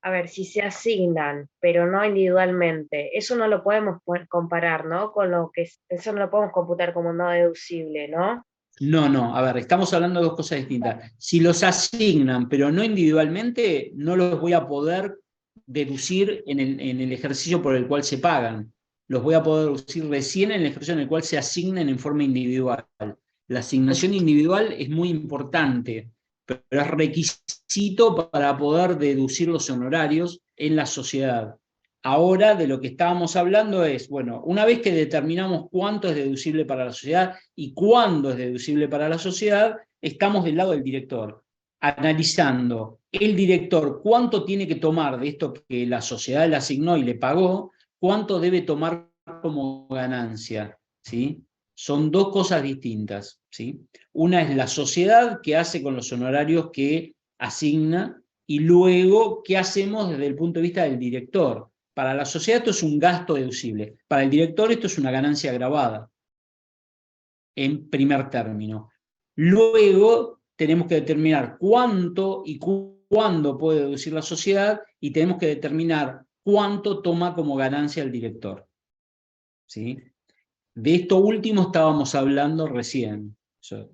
a ver, si se asignan, pero no individualmente, eso no lo podemos comparar, ¿no? Con lo que eso no lo podemos computar como no deducible, ¿no?
No, a ver, estamos hablando de dos cosas distintas. Si los asignan, pero no individualmente, no los voy a poder deducir en el ejercicio por el cual se pagan. Los voy a poder deducir recién en el ejercicio en el cual se asignen en forma individual. La asignación individual es muy importante, pero es requisito para poder deducir los honorarios en la sociedad. Ahora de lo que estábamos hablando es, bueno, una vez que determinamos cuánto es deducible para la sociedad y cuándo es deducible para la sociedad, estamos del lado del director, analizando el director cuánto tiene que tomar de esto que la sociedad le asignó y le pagó, cuánto debe tomar como ganancia, ¿sí? Son dos cosas distintas, ¿sí? Una es la sociedad, que hace con los honorarios que asigna, y luego qué hacemos desde el punto de vista del director. Para la sociedad esto es un gasto deducible, para el director esto es una ganancia agravada, en primer término. Luego tenemos que determinar cuánto y cuándo puede deducir la sociedad, y tenemos que determinar cuánto toma como ganancia el director, ¿sí? De esto último estábamos hablando recién. La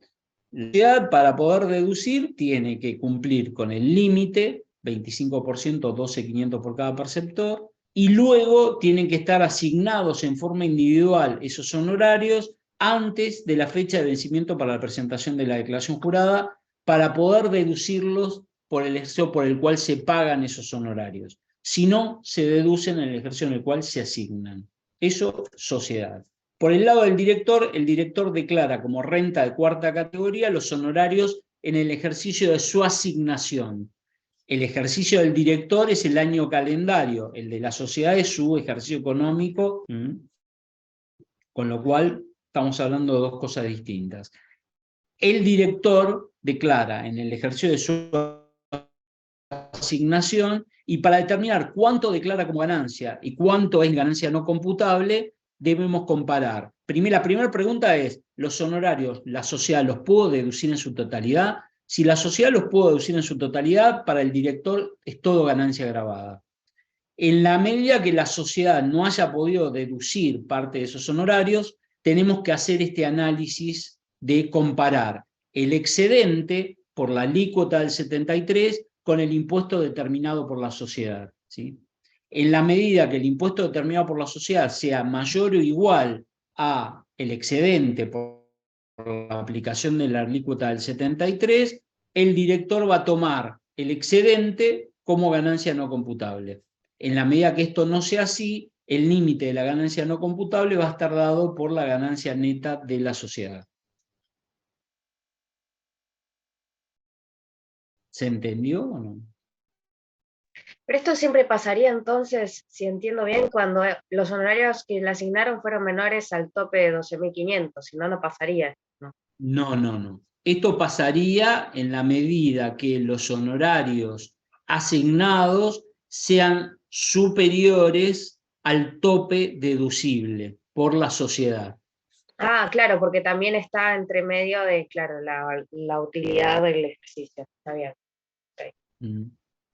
sociedad, para poder deducir, tiene que cumplir con el límite, 25%, 12.500 por cada perceptor, y luego tienen que estar asignados en forma individual esos honorarios antes de la fecha de vencimiento para la presentación de la declaración jurada, para poder deducirlos por el ejercicio por el cual se pagan esos honorarios. Si no, se deducen en el ejercicio en el cual se asignan. Eso, sociedad. Por el lado del director, el director declara como renta de cuarta categoría los honorarios en el ejercicio de su asignación. El ejercicio del director es el año calendario, el de la sociedad es su ejercicio económico, con lo cual estamos hablando de dos cosas distintas. El director declara en el ejercicio de su asignación, y para determinar cuánto declara como ganancia y cuánto es ganancia no computable, debemos comparar. La primera pregunta es, ¿los honorarios, la sociedad los pudo deducir en su totalidad? Si la sociedad los pudo deducir en su totalidad, para el director es todo ganancia grabada. En la medida que la sociedad no haya podido deducir parte de esos honorarios, tenemos que hacer este análisis de comparar el excedente por la alícuota del 73 con el impuesto determinado por la sociedad, ¿sí? En la medida que el impuesto determinado por la sociedad sea mayor o igual a el excedente por la aplicación de la alícuota del 73, el director va a tomar el excedente como ganancia no computable. En la medida que esto no sea así, el límite de la ganancia no computable va a estar dado por la ganancia neta de la sociedad. ¿Se entendió o no?
Pero esto siempre pasaría entonces, si entiendo bien, cuando los honorarios que le asignaron fueron menores al tope de 12.500, si no, no pasaría, ¿no?
No. Esto pasaría en la medida que los honorarios asignados sean superiores al tope deducible por la sociedad.
Ah, claro, porque también está entre medio de, claro, la utilidad del ejercicio. Está bien. Okay.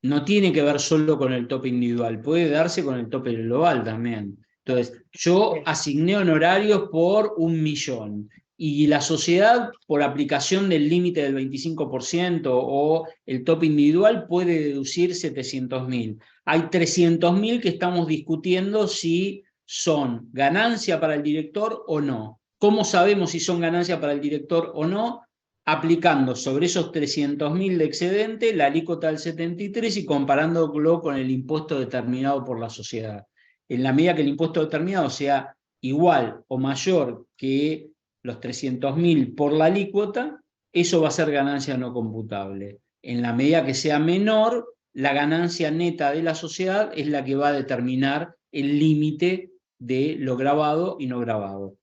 No tiene que ver solo con el tope individual, puede darse con el tope global también. Entonces, yo asigné honorarios por 1.000.000 y la sociedad, por aplicación del límite del 25% o el tope individual, puede deducir 700.000. Hay 300.000 que estamos discutiendo si son ganancia para el director o no. ¿Cómo sabemos si son ganancia para el director o no? Aplicando sobre esos 300.000 de excedente la alícuota del 73 y comparándolo con el impuesto determinado por la sociedad. En la medida que el impuesto determinado sea igual o mayor que los 300.000 por la alícuota, eso va a ser ganancia no computable. En la medida que sea menor, la ganancia neta de la sociedad es la que va a determinar el límite de lo grabado y no grabado.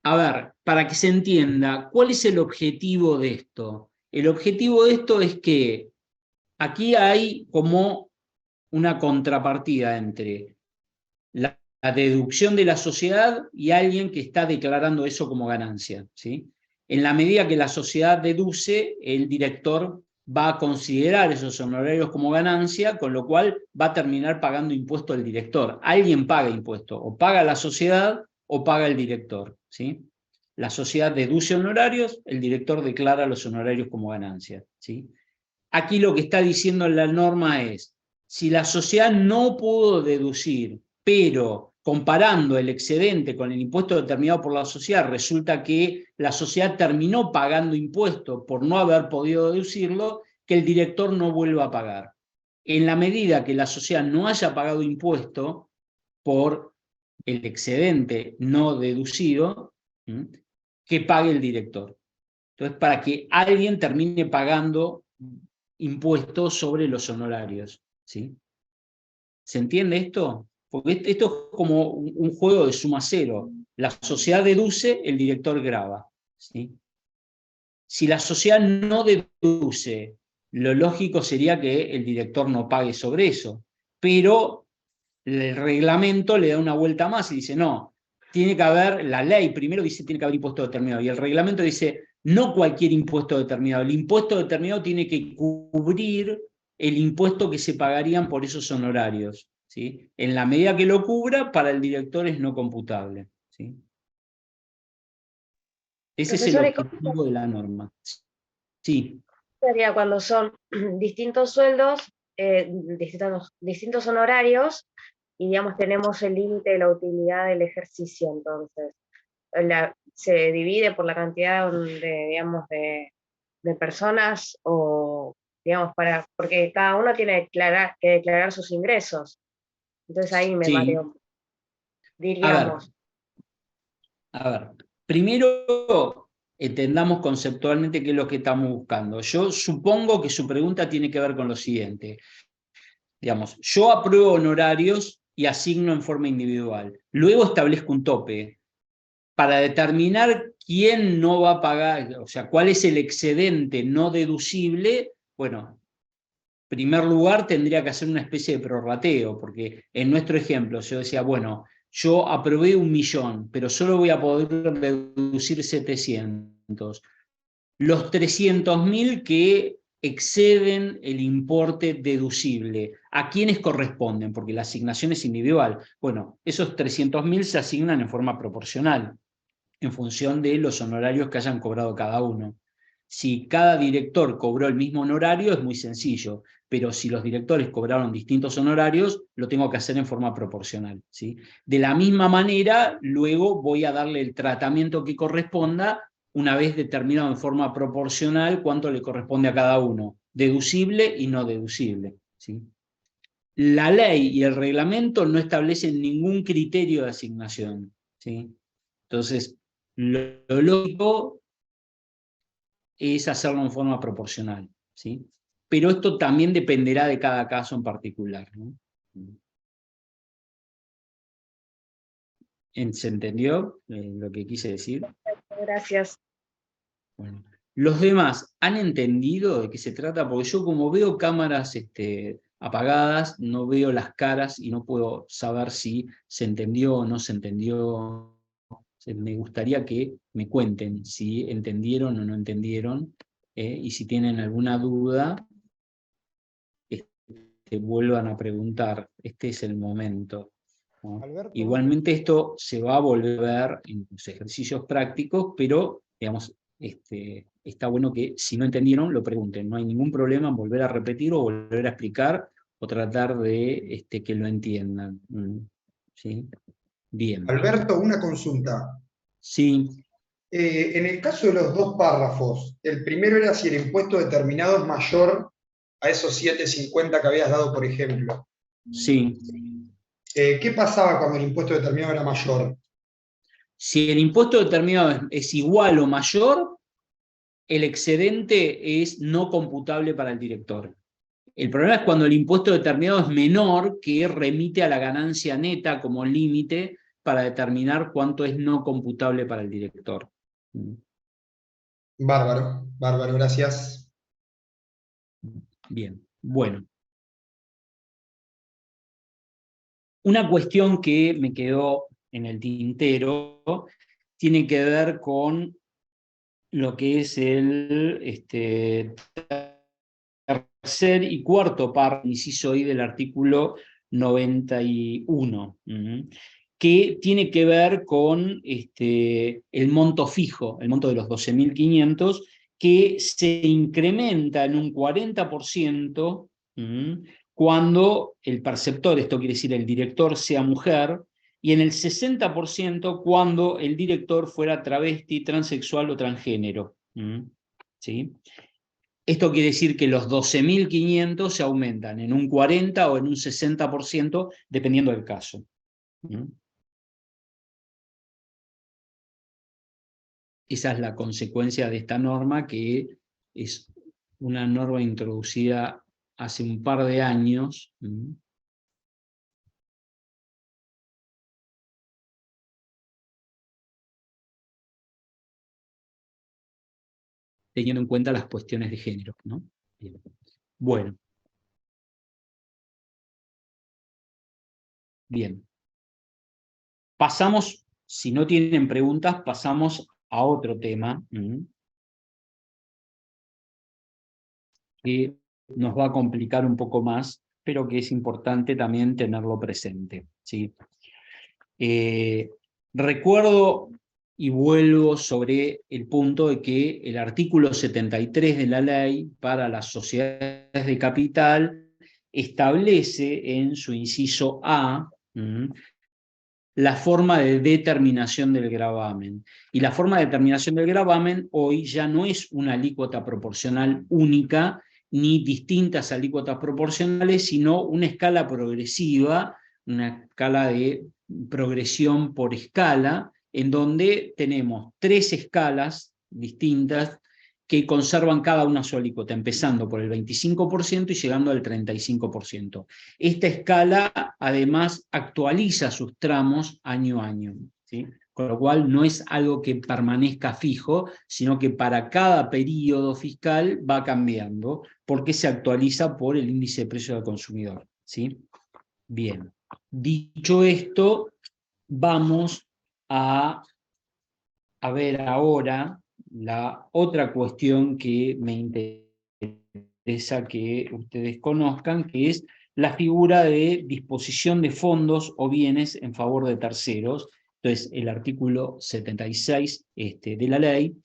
A ver, para que se entienda, ¿cuál es el objetivo de esto? El objetivo de esto es que aquí hay como una contrapartida entre la deducción de la sociedad y alguien que está declarando eso como ganancia, ¿sí? En la medida que la sociedad deduce, el director va a considerar esos honorarios como ganancia, con lo cual va a terminar pagando impuesto al director. Alguien paga impuesto, o paga la sociedad o paga el director, ¿sí? La sociedad deduce honorarios, el director declara los honorarios como ganancia, ¿sí? Aquí lo que está diciendo la norma es, si la sociedad no pudo deducir, pero comparando el excedente con el impuesto determinado por la sociedad, resulta que la sociedad terminó pagando impuesto por no haber podido deducirlo, que el director no vuelva a pagar. En la medida que la sociedad no haya pagado impuesto por el excedente no deducido, que pague el director. Entonces, para que alguien termine pagando impuestos sobre los honorarios, ¿sí? ¿Se entiende esto? Porque esto es como un juego de suma cero. La sociedad deduce, el director graba, ¿sí? Si la sociedad no deduce, lo lógico sería que el director no pague sobre eso, pero el reglamento le da una vuelta más y dice, no, tiene que haber, la ley primero dice tiene que haber impuesto determinado, y el reglamento dice, no cualquier impuesto determinado, el impuesto determinado tiene que cubrir el impuesto que se pagarían por esos honorarios, ¿sí? En la medida que lo cubra, para el director es no computable, ¿sí? ¿sí? Ese es el
Profesor, ¿y cómo
objetivo de la norma. Sí,
sería cuando son distintos sueldos, distintos honorarios, y digamos tenemos el límite de la utilidad del ejercicio? Entonces, se divide por la cantidad de, digamos, de personas, o digamos, porque cada uno tiene que declarar sus ingresos. Entonces ahí me
sí.
mareo,
A ver,
diríamos.
primero entendamos conceptualmente qué es lo que estamos buscando. Yo supongo que su pregunta tiene que ver con lo siguiente. Digamos, yo apruebo honorarios y asigno en forma individual. Luego establezco un tope para determinar quién no va a pagar, o sea, cuál es el excedente no deducible. Bueno, en primer lugar tendría que hacer una especie de prorrateo, porque en nuestro ejemplo yo decía, bueno, yo aprobé 1.000.000, pero solo voy a poder deducir 700. Los 300.000 que exceden el importe deducible, ¿a quiénes corresponden? Porque la asignación es individual. Bueno, esos 300.000 se asignan en forma proporcional, en función de los honorarios que hayan cobrado cada uno. Si cada director cobró el mismo honorario, es muy sencillo, pero si los directores cobraron distintos honorarios, lo tengo que hacer en forma proporcional, ¿sí? De la misma manera, luego voy a darle el tratamiento que corresponda, una vez determinado en forma proporcional cuánto le corresponde a cada uno, deducible y no deducible, ¿sí? La ley y el reglamento no establecen ningún criterio de asignación, ¿sí? Entonces, lo lógico es hacerlo en forma proporcional, ¿sí? Pero esto también dependerá de cada caso en particular, ¿no? ¿Se entendió lo que quise decir?
Gracias.
Bueno. ¿Los demás han entendido de qué se trata? Porque yo, como veo cámaras apagadas, no veo las caras y no puedo saber si se entendió o no se entendió. Me gustaría que me cuenten si entendieron o no entendieron, y si tienen alguna duda, vuelvan a preguntar. Este es el momento, ¿no?
Alberto.
Igualmente esto se va a volver a ver en los ejercicios prácticos, pero digamos, está bueno que si no entendieron lo pregunten. No hay ningún problema en volver a repetir o volver a explicar o tratar de que lo entiendan. ¿Sí? Bien.
Alberto, una consulta.
Sí.
En el caso de los dos párrafos, el primero era si el impuesto determinado es mayor a esos 7,50 que habías dado, por ejemplo.
Sí.
¿Qué pasaba cuando el impuesto determinado era mayor?
Si el impuesto determinado es igual o mayor, el excedente es no computable para el director. El problema es cuando el impuesto determinado es menor, que remite a la ganancia neta como límite para determinar cuánto es no computable para el director.
Bárbaro, bárbaro, gracias.
Bien, bueno. Una cuestión que me quedó en el tintero tiene que ver con lo que es el tercer y cuarto párrafo, inciso I del artículo 91, que tiene que ver con el monto fijo, el monto de los 12.500, que se incrementa en un 40% cuando el perceptor, esto quiere decir el director, sea mujer, y en el 60% cuando el director fuera travesti, transexual o transgénero. ¿Sí? Esto quiere decir que los 12.500 se aumentan en un 40 o en un 60%, dependiendo del caso. Esa es la consecuencia de esta norma, que es una norma introducida hace un par de años. Teniendo en cuenta las cuestiones de género, ¿no? Bien. Bueno. Bien. Pasamos, si no tienen preguntas, pasamos a otro tema que nos va a complicar un poco más, pero que es importante también tenerlo presente, ¿sí? Recuerdo y vuelvo sobre el punto de que el artículo 73 de la ley para las sociedades de capital establece en su inciso A la forma de determinación del gravamen. Y la forma de determinación del gravamen hoy ya no es una alícuota proporcional única, ni distintas alícuotas proporcionales, sino una escala progresiva, una escala de progresión por escala, en donde tenemos 3 escalas distintas que conservan cada una su alícuota, empezando por el 25% y llegando al 35%. Esta escala, además, actualiza sus tramos año a año, ¿sí? Con lo cual no es algo que permanezca fijo, sino que para cada periodo fiscal va cambiando, porque se actualiza por el índice de precios del consumidor, ¿sí? Bien, dicho esto, vamos a ver ahora la otra cuestión que me interesa que ustedes conozcan, que es la figura de disposición de fondos o bienes en favor de terceros. Entonces, el artículo 76 de la ley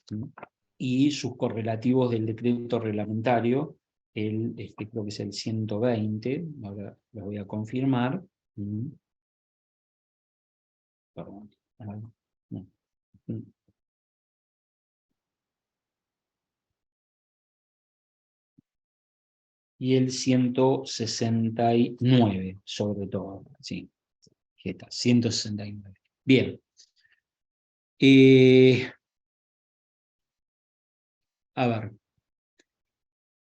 y sus correlativos del decreto reglamentario, creo que es el 120, ahora lo voy a confirmar. Perdón. No. Y el 169, sobre todo, sí, 169. Bien. A ver.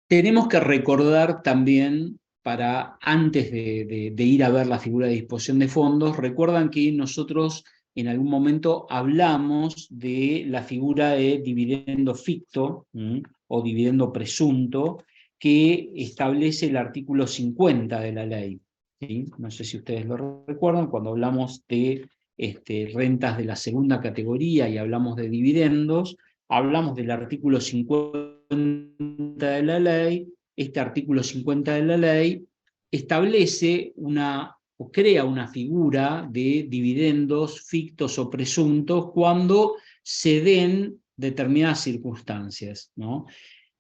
Tenemos que recordar también, para antes de ir a ver la figura de disposición de fondos, recuerdan que nosotros en algún momento hablamos de la figura de dividendo ficto o dividendo presunto, que establece el artículo 50 de la ley, ¿sí? No sé si ustedes lo recuerdan, cuando hablamos de rentas de la segunda categoría y hablamos de dividendos, hablamos del artículo 50 de la ley. Este artículo 50 de la ley establece o crea una figura de dividendos fictos o presuntos cuando se den determinadas circunstancias, ¿no?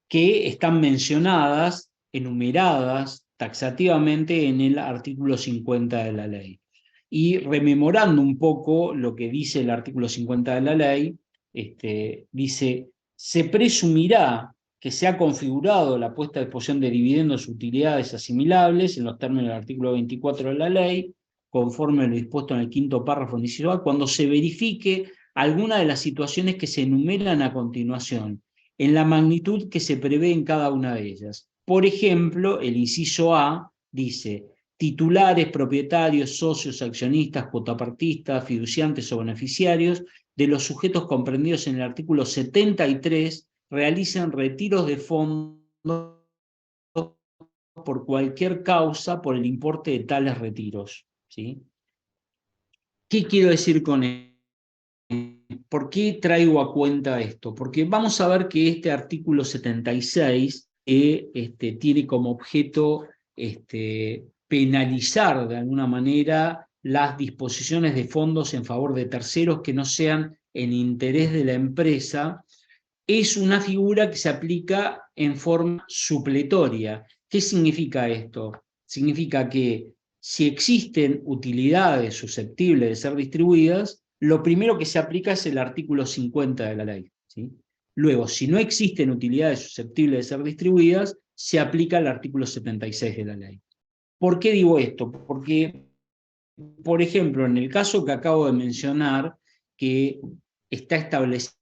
Que están mencionadas, enumeradas taxativamente en el artículo 50 de la ley. Y rememorando un poco lo que dice el artículo 50 de la ley, dice, se presumirá que se ha configurado la puesta a disposición de dividendos o utilidades asimilables en los términos del artículo 24 de la ley, conforme a lo dispuesto en el quinto párrafo inciso A, cuando se verifique alguna de las situaciones que se enumeran a continuación, en la magnitud que se prevé en cada una de ellas. Por ejemplo, el inciso A dice, titulares, propietarios, socios, accionistas, cuotapartistas, fiduciantes o beneficiarios de los sujetos comprendidos en el artículo 73 realizan retiros de fondos por cualquier causa por el importe de tales retiros, ¿sí? ¿Qué quiero decir con esto? ¿Por qué traigo a cuenta esto? Porque vamos a ver que este artículo 76 tiene como objeto penalizar de alguna manera las disposiciones de fondos en favor de terceros que no sean en interés de la empresa. Es una figura que se aplica en forma supletoria. ¿Qué significa esto? Significa que si existen utilidades susceptibles de ser distribuidas, lo primero que se aplica es el artículo 50 de la ley, ¿sí? Luego, si no existen utilidades susceptibles de ser distribuidas, se aplica el artículo 76 de la ley. ¿Por qué digo esto? Porque, por ejemplo, en el caso que acabo de mencionar, que está establecido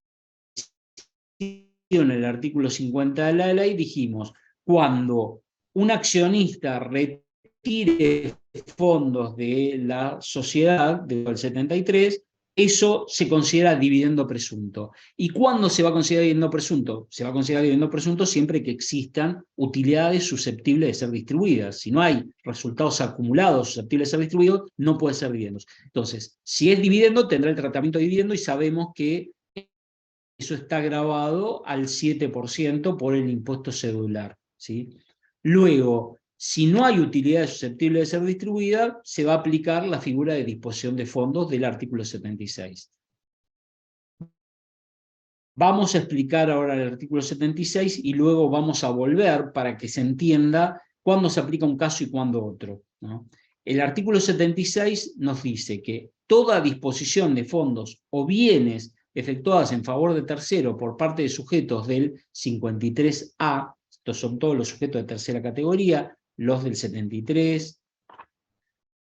en el artículo 50 de la ley, dijimos, cuando un accionista retire fondos de la sociedad del 73, eso se considera dividendo presunto. ¿Y cuándo se va a considerar dividendo presunto? Se va a considerar dividendo presunto siempre que existan utilidades susceptibles de ser distribuidas. Si no hay resultados acumulados susceptibles de ser distribuidos, no puede ser dividendos. Entonces, si es dividendo, tendrá el tratamiento de dividendo y sabemos que eso está grabado al 7% por el impuesto cedular, ¿sí? Luego, Si no hay utilidad susceptible de ser distribuida, se va a aplicar la figura de disposición de fondos del artículo 76. Vamos a explicar ahora el artículo 76 y luego vamos a volver para que se entienda cuándo se aplica un caso y cuándo otro, ¿no? El artículo 76 nos dice que toda disposición de fondos o bienes efectuadas en favor de tercero por parte de sujetos del 53A, estos son todos los sujetos de tercera categoría, los del 73,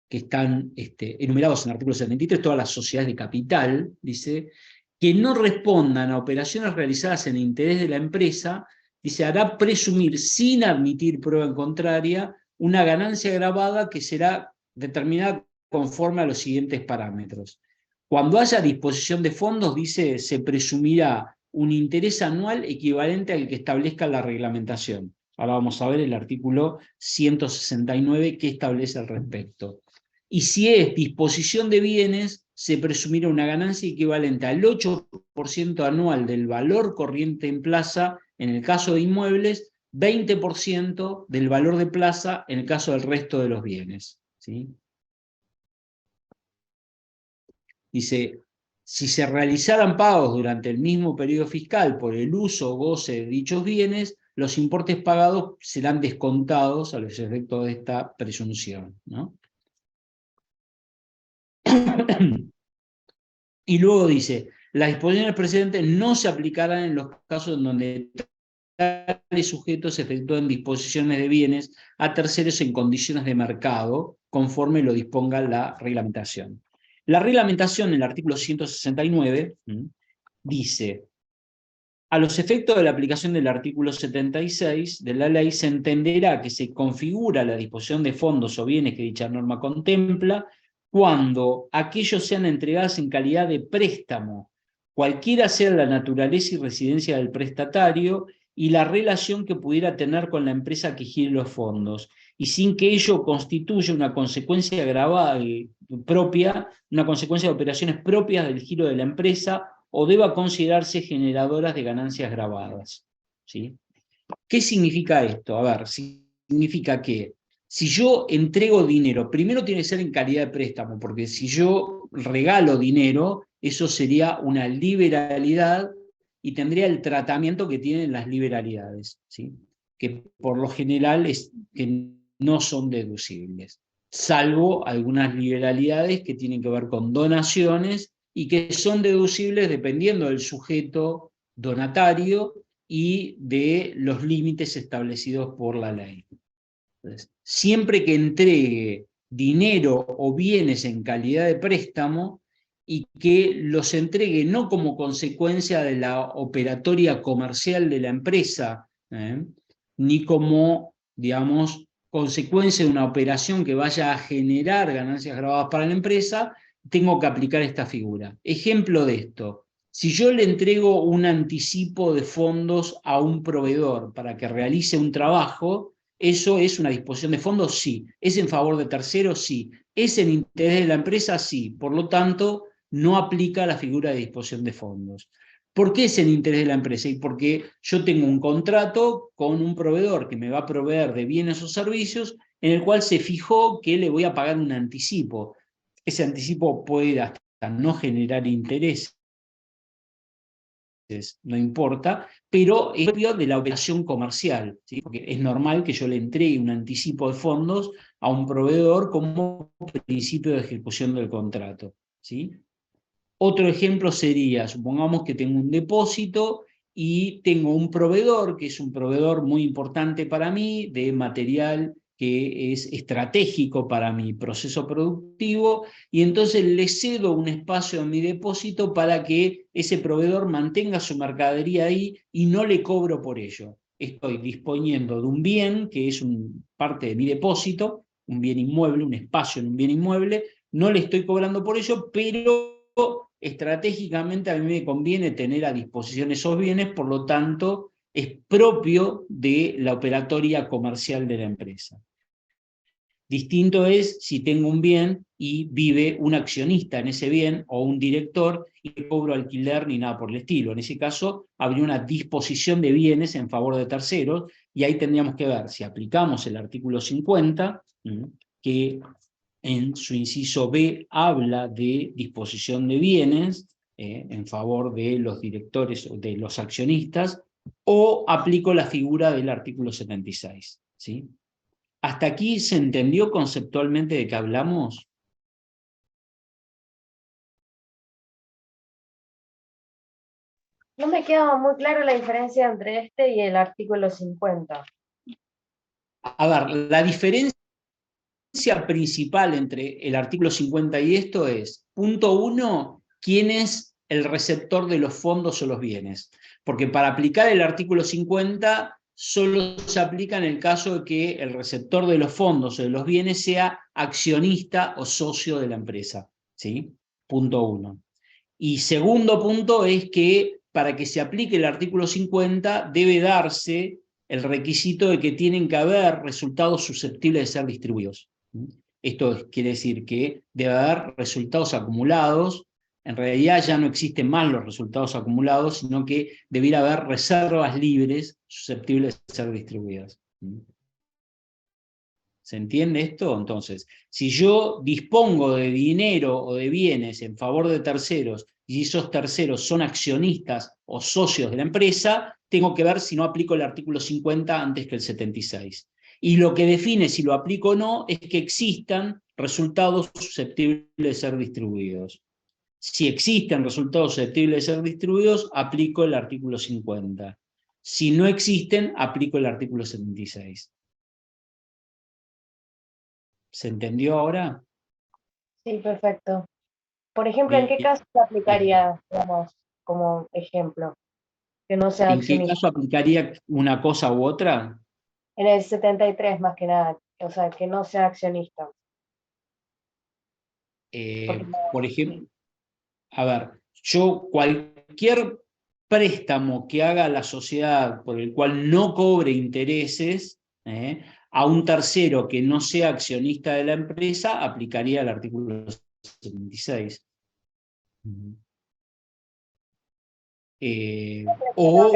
que están enumerados en el artículo 73, todas las sociedades de capital, dice, que no respondan a operaciones realizadas en interés de la empresa, dice, hará presumir sin admitir prueba en contraria una ganancia gravada que será determinada conforme a los siguientes parámetros. Cuando haya disposición de fondos, dice, se presumirá un interés anual equivalente al que establezca la reglamentación. Ahora vamos a ver el artículo 169 que establece al respecto. Y si es disposición de bienes, se presumirá una ganancia equivalente al 8% anual del valor corriente en plaza en el caso de inmuebles, 20% del valor de plaza en el caso del resto de los bienes, ¿sí? Dice, si se realizaran pagos durante el mismo periodo fiscal por el uso o goce de dichos bienes, los importes pagados serán descontados a los efectos de esta presunción, ¿no? Y luego dice, las disposiciones precedentes no se aplicarán en los casos en donde tales sujetos efectúen disposiciones de bienes a terceros en condiciones de mercado, conforme lo disponga la reglamentación. La reglamentación, en el artículo 169, dice, a los efectos de la aplicación del artículo 76 de la ley, se entenderá que se configura la disposición de fondos o bienes que dicha norma contempla cuando aquellos sean entregados en calidad de préstamo, cualquiera sea la naturaleza y residencia del prestatario y la relación que pudiera tener con la empresa que gire los fondos, y sin que ello constituya una consecuencia agravada propia, una consecuencia de operaciones propias del giro de la empresa, o deba considerarse generadoras de ganancias gravadas, ¿sí? ¿Qué significa esto? A ver, significa que si yo entrego dinero, primero tiene que ser en calidad de préstamo, porque si yo regalo dinero, eso sería una liberalidad y tendría el tratamiento que tienen las liberalidades, ¿sí? Que por lo general que no son deducibles, salvo algunas liberalidades que tienen que ver con donaciones y que son deducibles dependiendo del sujeto donatario y de los límites establecidos por la ley. Entonces, siempre que entregue dinero o bienes en calidad de préstamo y que los entregue no como consecuencia de la operatoria comercial de la empresa, ni como, digamos, consecuencia de una operación que vaya a generar ganancias gravadas para la empresa, tengo que aplicar esta figura. Ejemplo de esto, si yo le entrego un anticipo de fondos a un proveedor para que realice un trabajo, ¿eso es una disposición de fondos? Sí. ¿Es en favor de terceros? Sí. ¿Es en interés de la empresa? Sí. Por lo tanto, no aplica la figura de disposición de fondos. ¿Por qué es en interés de la empresa? Y porque yo tengo un contrato con un proveedor que me va a proveer de bienes o servicios en el cual se fijó que le voy a pagar un anticipo. Ese anticipo puede hasta no generar intereses, no importa, pero es propio de la operación comercial, ¿sí? Porque es normal que yo le entregue un anticipo de fondos a un proveedor como principio de ejecución del contrato, ¿sí? Otro ejemplo sería, supongamos que tengo un depósito y tengo un proveedor, que es un proveedor muy importante para mí, de material que es estratégico para mi proceso productivo, y entonces le cedo un espacio en mi depósito para que ese proveedor mantenga su mercadería ahí y no le cobro por ello. Estoy disponiendo de un bien que es parte de mi depósito, un bien inmueble, un espacio en un bien inmueble, no le estoy cobrando por ello, pero estratégicamente a mí me conviene tener a disposición esos bienes, por lo tanto es propio de la operatoria comercial de la empresa. Distinto es si tengo un bien y vive un accionista en ese bien o un director y no cobro alquiler ni nada por el estilo. En ese caso habría una disposición de bienes en favor de terceros Y ahí tendríamos que ver si aplicamos el artículo 50, que en su inciso B habla de disposición de bienes en favor de los directores o de los accionistas, o aplico la figura del artículo 76. ¿Sí? ¿Hasta aquí se entendió conceptualmente de qué hablamos?
No me queda muy claro la diferencia entre este y el artículo 50.
A ver, la diferencia principal entre el artículo 50 y esto es, punto 1, ¿quién es el receptor de los fondos o los bienes? Porque para aplicar el artículo 50 solo se aplica en el caso de que el receptor de los fondos o de los bienes sea accionista o socio de la empresa. ¿Sí? Punto 1. Y segundo punto es que para que se aplique el artículo 50 debe darse el requisito de que tienen que haber resultados susceptibles de ser distribuidos. Esto quiere decir que debe haber resultados acumulados. En realidad ya no existen más los resultados acumulados, sino que debiera haber reservas libres susceptibles de ser distribuidas. ¿Se entiende esto? Entonces, si yo dispongo de dinero o de bienes en favor de terceros, y esos terceros son accionistas o socios de la empresa, tengo que ver si no aplico el artículo 50 antes que el 76. Y lo que define si lo aplico o no es que existan resultados susceptibles de ser distribuidos. Si existen resultados susceptibles de ser distribuidos, aplico el artículo 50. Si no existen, aplico el artículo 76. ¿Se entendió ahora?
Sí, perfecto. Por ejemplo, ¿en qué caso se aplicaría, digamos, como ejemplo, que no sea
¿En qué
accionista?
caso aplicaría una cosa u otra?
En el 73 más que nada, o sea, que no sea accionista.
Por ejemplo, a ver, yo cualquier préstamo que haga la sociedad por el cual no cobre intereses a un tercero que no sea accionista de la empresa, aplicaría el artículo 76. O,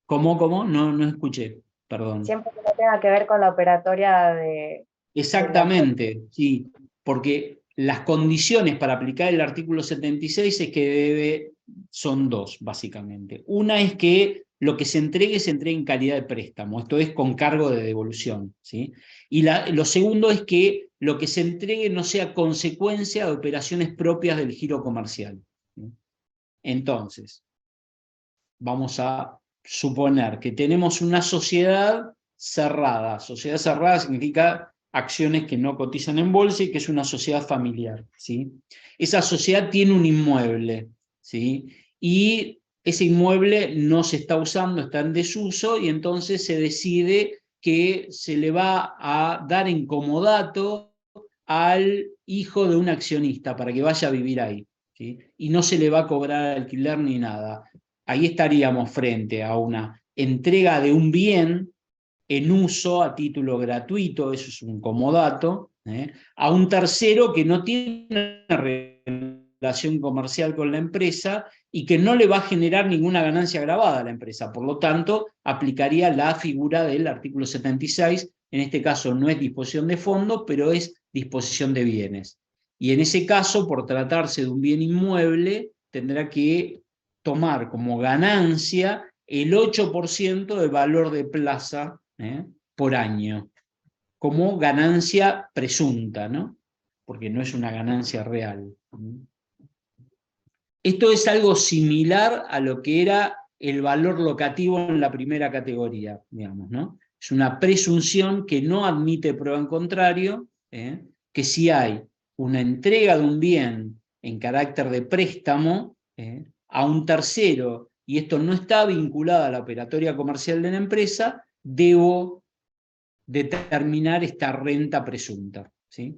¿cómo? No escuché, perdón.
Siempre que no tenga que ver con la operatoria de...
Exactamente, sí, porque las condiciones para aplicar el artículo 76 es que son dos, básicamente. Una es que lo que se entregue en calidad de préstamo, esto es con cargo de devolución, ¿sí? Y lo segundo es que lo que se entregue no sea consecuencia de operaciones propias del giro comercial. ¿Sí? Entonces, vamos a suponer que tenemos una sociedad cerrada. Sociedad cerrada significa acciones que no cotizan en bolsa y que es una sociedad familiar. ¿Sí? Esa sociedad tiene un inmueble, ¿sí? Y ese inmueble no se está usando, está en desuso, y entonces se decide que se le va a dar en comodato al hijo de un accionista para que vaya a vivir ahí. ¿Sí? Y no se le va a cobrar alquiler ni nada. Ahí estaríamos frente a una entrega de un bien en uso a título gratuito, eso es un comodato, a un tercero que no tiene una relación comercial con la empresa y que no le va a generar ninguna ganancia grabada a la empresa. Por lo tanto, aplicaría la figura del artículo 76, en este caso no es disposición de fondos, pero es disposición de bienes. Y en ese caso, por tratarse de un bien inmueble, tendrá que tomar como ganancia el 8% del valor de plaza por año, como ganancia presunta, ¿no? Porque no es una ganancia real. Esto es algo similar a lo que era el valor locativo en la primera categoría, digamos, ¿no? Es una presunción que no admite prueba en contrario, que si hay una entrega de un bien en carácter de préstamo a un tercero y esto no está vinculado a la operatoria comercial de la empresa, debo determinar esta renta presunta. ¿Sí?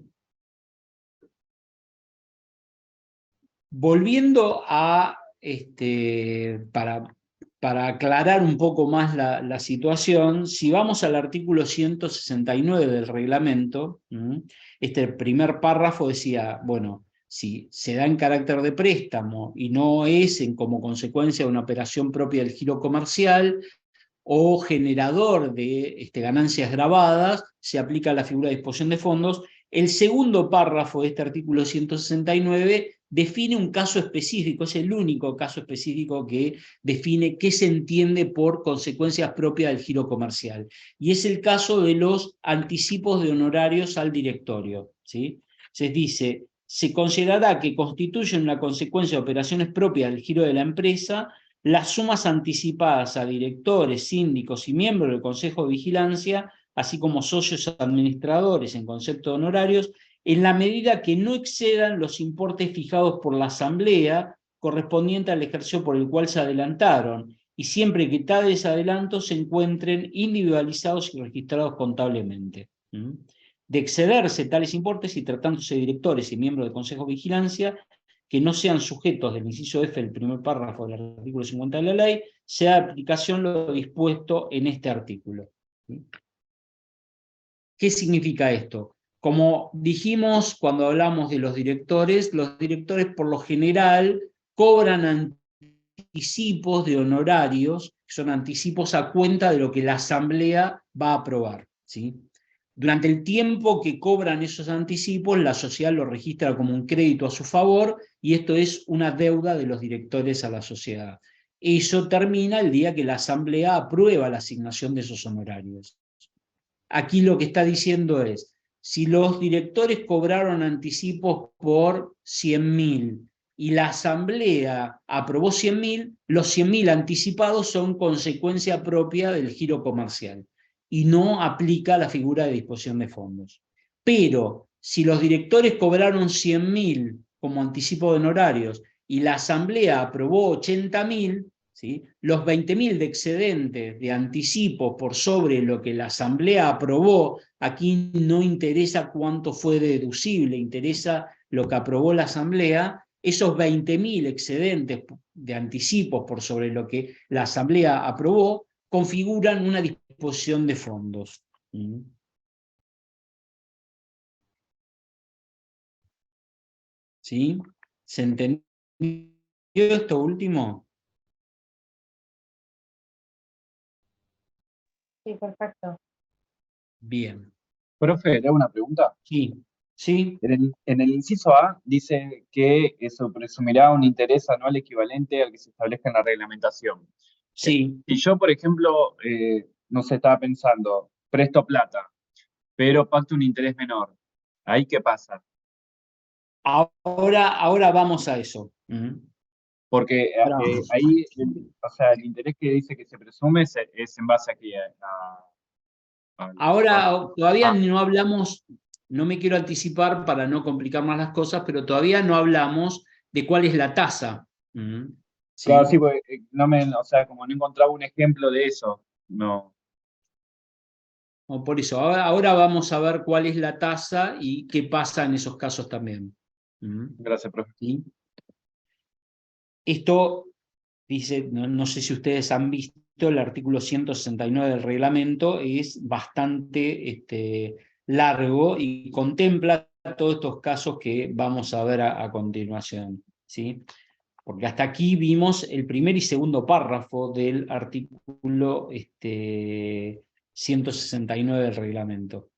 Volviendo a, para aclarar un poco más la situación, si vamos al artículo 169 del reglamento, este primer párrafo decía, bueno, si se da en carácter de préstamo y no es como consecuencia de una operación propia del giro comercial, o generador de ganancias grabadas, se aplica la figura de disposición de fondos. El segundo párrafo de este artículo 169 define un caso específico, es el único caso específico que define qué se entiende por consecuencias propias del giro comercial. Y es el caso de los anticipos de honorarios al directorio, ¿sí? Se dice, se considerará que constituyen una consecuencia de operaciones propias del giro de la empresa las sumas anticipadas a directores, síndicos y miembros del Consejo de Vigilancia, así como socios administradores en concepto de honorarios, en la medida que no excedan los importes fijados por la Asamblea correspondiente al ejercicio por el cual se adelantaron, y siempre que tales adelantos se encuentren individualizados y registrados contablemente. De excederse tales importes y tratándose de directores y miembros del Consejo de Vigilancia, que no sean sujetos del inciso F del primer párrafo del artículo 50 de la ley, sea de aplicación lo dispuesto en este artículo. ¿Qué significa esto? Como dijimos cuando hablamos de los directores por lo general cobran anticipos de honorarios, que son anticipos a cuenta de lo que la Asamblea va a aprobar, ¿sí? Durante el tiempo que cobran esos anticipos, la sociedad lo registra como un crédito a su favor, y esto es una deuda de los directores a la sociedad. Eso termina el día que la Asamblea aprueba la asignación de esos honorarios. Aquí lo que está diciendo es, si los directores cobraron anticipos por 100.000 y la Asamblea aprobó 100.000, los 100.000 anticipados son consecuencia propia del giro comercial y no aplica la figura de disposición de fondos. Pero si los directores cobraron 100.000 como anticipo de honorarios y la Asamblea aprobó 80.000, ¿sí? Los 20.000 de excedentes de anticipo por sobre lo que la Asamblea aprobó, aquí no interesa cuánto fue deducible, interesa lo que aprobó la Asamblea. Esos 20.000 excedentes de anticipos por sobre lo que la Asamblea aprobó configuran una disposición de fondos. ¿Sí? ¿Se entendió esto último?
Sí, perfecto.
Bien.
Profe, ¿le hago una pregunta?
Sí, sí.
En el inciso A dice que eso presumirá un interés anual equivalente al que se establezca en la reglamentación.
Sí.
Si yo, por ejemplo, no sé, estaba pensando, presto plata, pero pacto un interés menor, ¿ahí qué pasa?
Ahora vamos a eso.
Porque ahí, o sea, el interés que dice que se presume es en base aquí
Ahora todavía no hablamos, no me quiero anticipar para no complicar más las cosas, pero todavía no hablamos de cuál es la tasa. ¿Sí?
Claro, sí, porque o sea, como no encontraba un ejemplo de eso, no.
Por eso, ahora vamos a ver cuál es la tasa y qué pasa en esos casos también.
Gracias, profe.
¿Sí? Esto dice, no sé si ustedes han visto, el artículo 169 del reglamento es bastante largo y contempla todos estos casos que vamos a ver a continuación, ¿sí? Porque hasta aquí vimos el primer y segundo párrafo del artículo 169 del reglamento,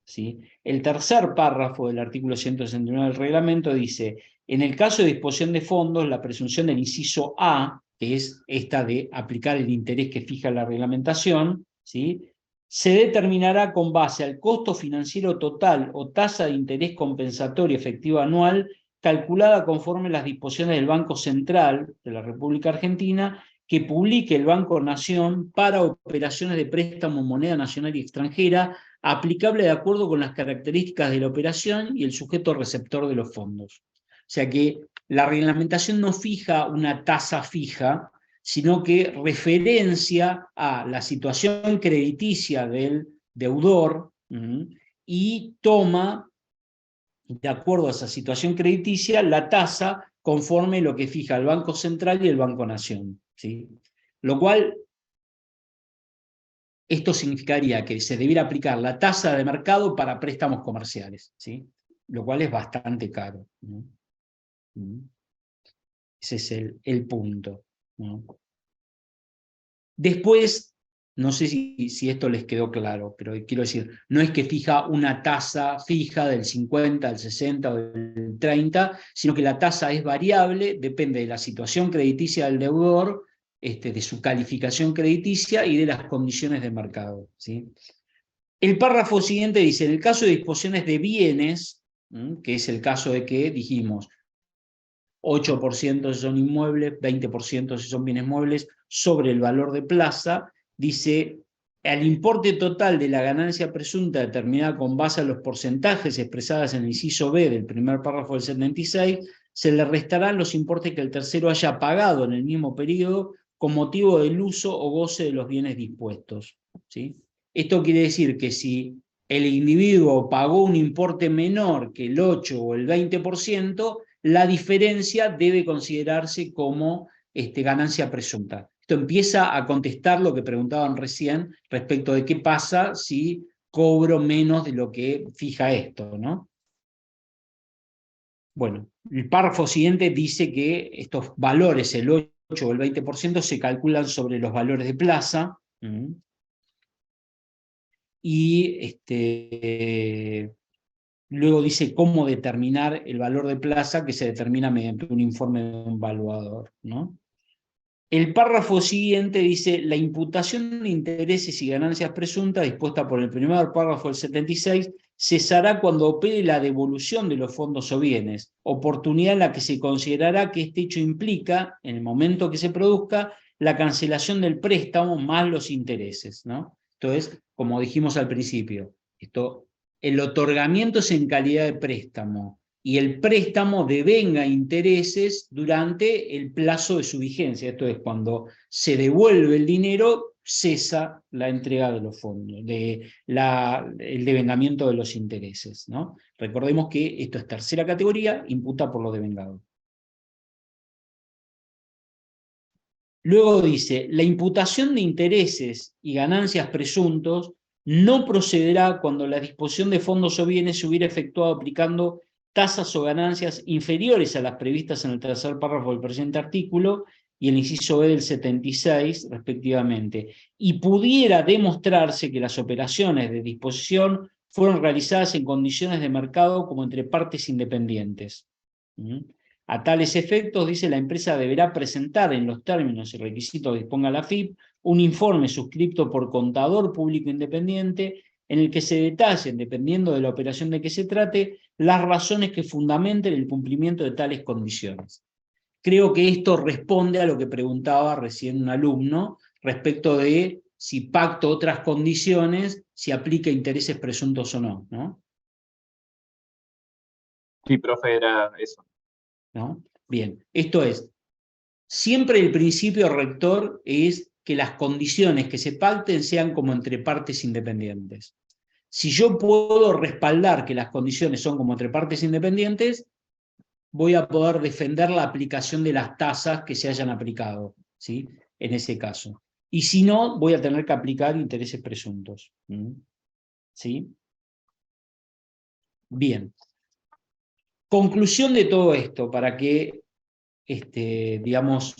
¿sí? El tercer párrafo del artículo 169 del reglamento dice: en el caso de disposición de fondos, la presunción del inciso A, que es esta de aplicar el interés que fija la reglamentación, ¿sí?, se determinará con base al costo financiero total o tasa de interés compensatorio efectivo anual calculada conforme las disposiciones del Banco Central de la República Argentina que publique el Banco Nación para operaciones de préstamo en moneda nacional y extranjera, aplicable de acuerdo con las características de la operación y el sujeto receptor de los fondos. O sea que la reglamentación no fija una tasa fija, sino que referencia a la situación crediticia del deudor y toma, de acuerdo a esa situación crediticia, la tasa conforme lo que fija el Banco Central y el Banco Nación, ¿sí? Lo cual, esto significaría que se debiera aplicar la tasa de mercado para préstamos comerciales, ¿sí? Lo cual es bastante caro, ¿no? Ese es el punto, ¿no? Después No sé si esto les quedó claro, pero quiero decir, no es que fija una tasa fija del 50, del 60 o del 30, sino que la tasa es variable, depende de la situación crediticia del deudor, de su calificación crediticia y de las condiciones de mercado, ¿sí? El párrafo siguiente dice, en el caso de disposiciones de bienes, que es el caso de que dijimos, 8% si son inmuebles, 20% si son bienes muebles, sobre el valor de plaza, dice, al importe total de la ganancia presunta determinada con base a los porcentajes expresadas en el inciso B del primer párrafo del 76, se le restarán los importes que el tercero haya pagado en el mismo periodo con motivo del uso o goce de los bienes dispuestos, ¿sí? Esto quiere decir que si el individuo pagó un importe menor que el 8 o el 20%, la diferencia debe considerarse como ganancia presunta. Esto empieza a contestar lo que preguntaban recién respecto de qué pasa si cobro menos de lo que fija esto, ¿no? Bueno, el párrafo siguiente dice que estos valores, el 8 o el 20%, se calculan sobre los valores de plaza. Y luego dice cómo determinar el valor de plaza, que se determina mediante un informe de un evaluador, ¿no? El párrafo siguiente dice, la imputación de intereses y ganancias presuntas, dispuesta por el primer párrafo del 76, cesará cuando opere la devolución de los fondos o bienes, oportunidad en la que se considerará que este hecho implica, en el momento que se produzca, la cancelación del préstamo más los intereses, ¿no? Entonces, como dijimos al principio, el otorgamiento es en calidad de préstamo, y el préstamo devenga intereses durante el plazo de su vigencia. Esto es, cuando se devuelve el dinero, cesa la entrega de los fondos, el devengamiento de los intereses, ¿no? Recordemos que esto es tercera categoría, imputa por lo devengado. Luego dice, la imputación de intereses y ganancias presuntos no procederá cuando la disposición de fondos o bienes se hubiera efectuado aplicando tasas o ganancias inferiores a las previstas en el tercer párrafo del presente artículo y el inciso B del 76, respectivamente, y pudiera demostrarse que las operaciones de disposición fueron realizadas en condiciones de mercado como entre partes independientes. A tales efectos, dice, la empresa deberá presentar en los términos y requisitos que disponga la FIP un informe suscripto por contador público independiente en el que se detallen, dependiendo de la operación de que se trate, las razones que fundamenten el cumplimiento de tales condiciones. Creo que esto responde a lo que preguntaba recién un alumno respecto de si pacto otras condiciones, si aplica intereses presuntos o no, ¿no?
Sí, profe, era eso.
¿No? Bien, esto es, siempre el principio rector es que las condiciones que se pacten sean como entre partes independientes. Si yo puedo respaldar que las condiciones son como entre partes independientes, voy a poder defender la aplicación de las tasas que se hayan aplicado, ¿sí? En ese caso. Y si no, voy a tener que aplicar intereses presuntos. ¿Sí? Bien. Conclusión de todo esto, para que, digamos,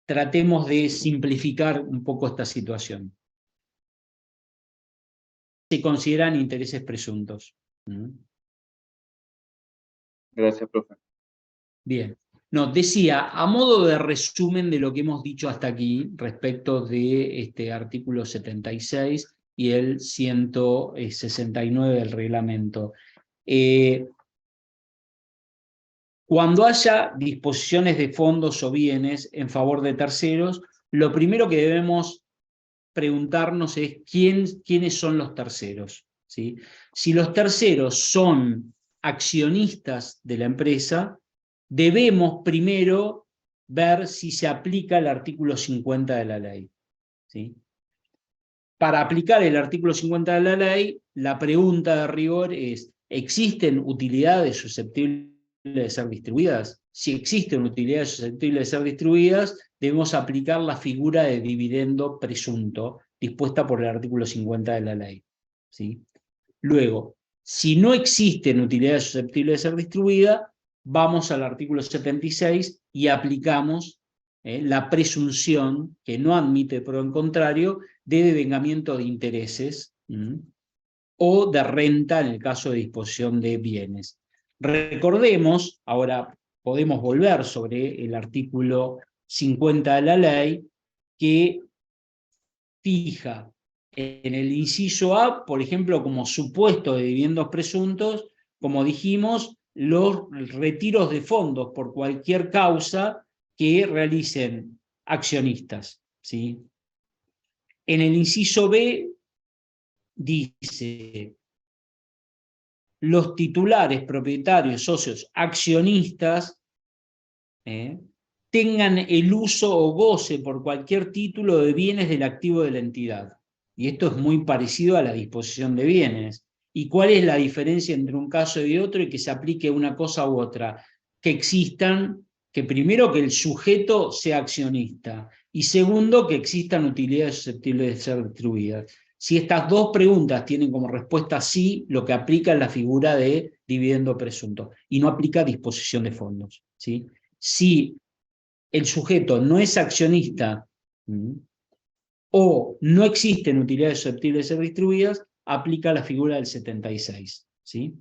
tratemos de simplificar un poco esta situación. Se consideran intereses presuntos.
Gracias, profe.
Bien. No, decía, a modo de resumen de lo que hemos dicho hasta aquí, respecto de este artículo 76 y el 169 del reglamento. Cuando haya disposiciones de fondos o bienes en favor de terceros, lo primero que debemos preguntarnos es quiénes son los terceros, ¿sí? Si los terceros son accionistas de la empresa, debemos primero ver si se aplica el artículo 50 de la ley, ¿sí? Para aplicar el artículo 50 de la ley, la pregunta de rigor es, ¿existen utilidades susceptibles de ser distribuidas? Si existen utilidades susceptibles de ser distribuidas, debemos aplicar la figura de dividendo presunto dispuesta por el artículo 50 de la ley, ¿sí? Luego, si no existen utilidades susceptibles de ser distribuidas, vamos al artículo 76 y aplicamos la presunción, que no admite por el contrario, de devengamiento de intereses o de renta en el caso de disposición de bienes. Recordemos, ahora podemos volver sobre el artículo 50 de la ley, que fija en el inciso A, por ejemplo, como supuesto de dividendos presuntos, como dijimos, los retiros de fondos por cualquier causa que realicen accionistas, ¿sí? En el inciso B dice: los titulares, propietarios, socios, accionistas, tengan el uso o goce por cualquier título de bienes del activo de la entidad. Y esto es muy parecido a la disposición de bienes. ¿Y cuál es la diferencia entre un caso y otro y que se aplique una cosa u otra? Que existan, que primero que el sujeto sea accionista y segundo que existan utilidades susceptibles de ser distribuidas. Si estas dos preguntas tienen como respuesta sí, lo que aplica es la figura de dividendo presunto y no aplica disposición de fondos, ¿sí? Si el sujeto no es accionista o no existen utilidades susceptibles de ser distribuidas, aplica la figura del 76, ¿sí?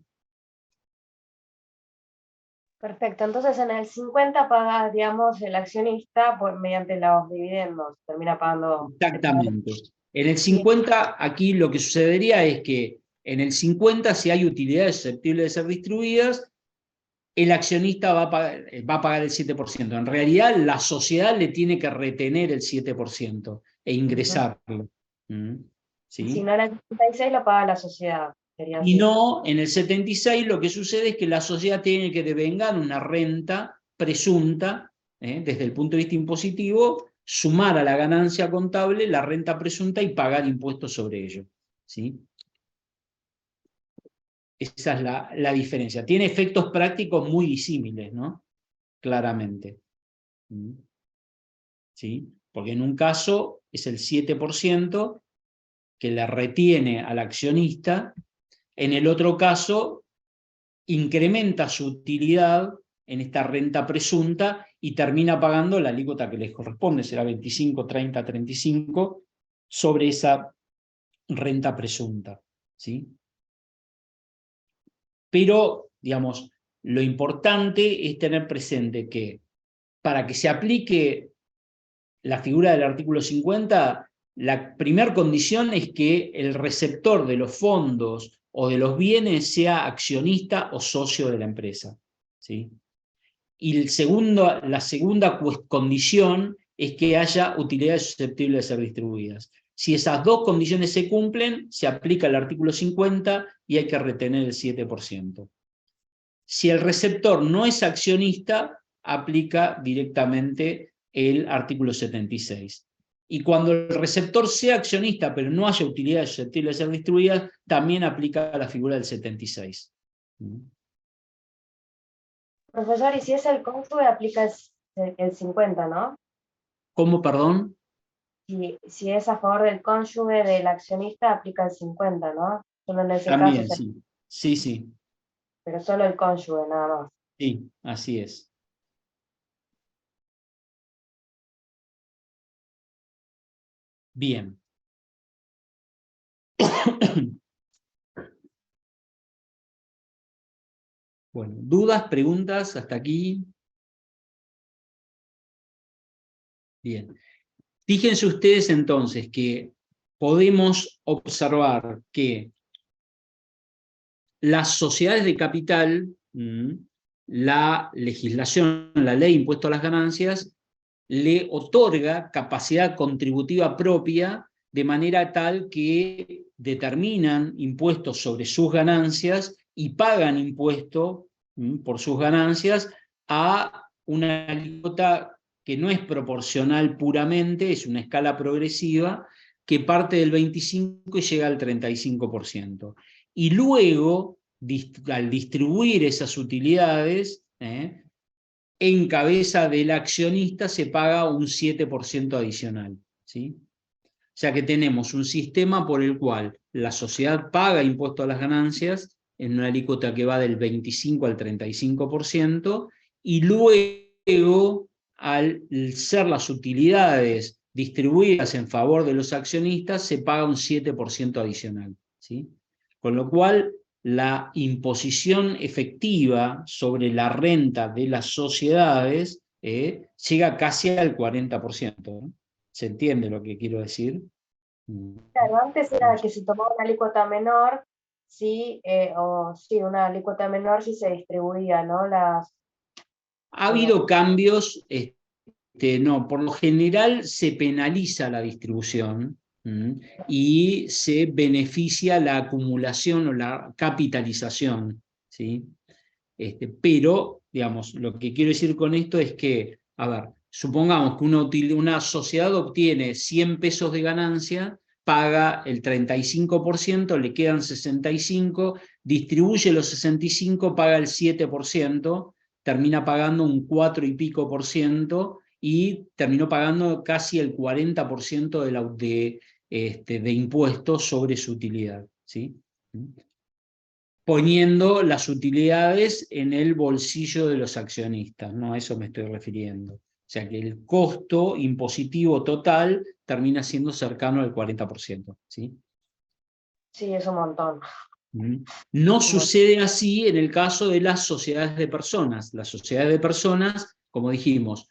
Perfecto, entonces en el 50 paga, digamos, el accionista mediante los dividendos, termina pagando.
Exactamente. En el 50, aquí lo que sucedería es que en el 50, si hay utilidades susceptibles de ser distribuidas, el accionista va a pagar el 7%. En realidad, la sociedad le tiene que retener el 7% e ingresarlo. ¿Sí?
Si no, en el 76 lo paga la sociedad. Sería
Y
así.
no, en el 76 lo que sucede es que la sociedad tiene que devengar una renta presunta, desde el punto de vista impositivo, sumar a la ganancia contable la renta presunta y pagar impuestos sobre ello, ¿sí? Esa es la diferencia. Tiene efectos prácticos muy disímiles, ¿no? Claramente. ¿Sí? Porque en un caso es el 7% que le retiene al accionista, en el otro caso incrementa su utilidad en esta renta presunta y termina pagando la alícuota que les corresponde, será 25, 30, 35, sobre esa renta presunta, ¿sí? Pero, digamos, lo importante es tener presente que para que se aplique la figura del artículo 50, la primera condición es que el receptor de los fondos o de los bienes sea accionista o socio de la empresa, ¿sí? Y la segunda condición es que haya utilidades susceptibles de ser distribuidas. Si esas dos condiciones se cumplen, se aplica el artículo 50 y hay que retener el 7%. Si el receptor no es accionista, aplica directamente el artículo 76. Y cuando el receptor sea accionista, pero no haya utilidades susceptibles de ser distribuidas, también aplica la figura del 76.
Profesor, y si es el cónyuge, aplica el 50, ¿no?
¿Cómo, perdón?
Si es a favor del cónyuge del accionista, aplica el 50, ¿no? Solo en ese
También,
caso,
sí. Sí, sí.
pero solo el cónyuge, nada más.
Sí, así es. Bien. Bueno, ¿dudas, preguntas hasta aquí? Bien. Fíjense ustedes entonces que podemos observar que las sociedades de capital, la legislación, la ley de impuesto a las ganancias, le otorga capacidad contributiva propia de manera tal que determinan impuestos sobre sus ganancias y pagan impuesto por sus ganancias a una alícuota que no es proporcional puramente, es una escala progresiva que parte del 25% y llega al 35%. Y luego, al distribuir esas utilidades, en cabeza del accionista se paga un 7% adicional, ¿sí? O sea que tenemos un sistema por el cual la sociedad paga impuesto a las ganancias en una alícuota que va del 25 al 35%, y luego al ser las utilidades distribuidas en favor de los accionistas, se paga un 7% adicional, ¿sí? Con lo cual, la imposición efectiva sobre la renta de las sociedades llega casi al 40%, ¿no? ¿Se entiende lo que quiero decir?
Claro, antes era que se tomaba una alícuota menor, sí, una alícuota menor si se distribuía, ¿no?
Ha habido cambios, no, por lo general se penaliza la distribución y se beneficia la acumulación o la capitalización, ¿sí? Pero, digamos, lo que quiero decir con esto es que, a ver, supongamos que una sociedad obtiene 100 pesos de ganancia, paga el 35%, le quedan 65, distribuye los 65, paga el 7%, termina pagando un 4 y pico por ciento y terminó pagando casi el 40% de impuestos sobre su utilidad, ¿sí? Poniendo las utilidades en el bolsillo de los accionistas, ¿no? A eso me estoy refiriendo. O sea que el costo impositivo total termina siendo cercano al 40%, ¿sí?
Sí, es un montón.
No sucede así en el caso de las sociedades de personas. Las sociedades de personas, como dijimos,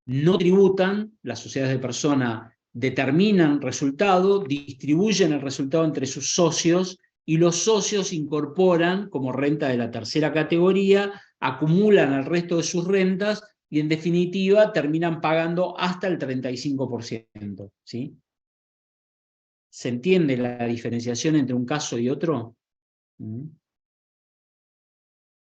no tributan, las sociedades de personas determinan resultado, distribuyen el resultado entre sus socios, y los socios incorporan como renta de la tercera categoría, acumulan el resto de sus rentas y en definitiva terminan pagando hasta el 35%, ¿sí? ¿Se entiende la diferenciación entre un caso y otro?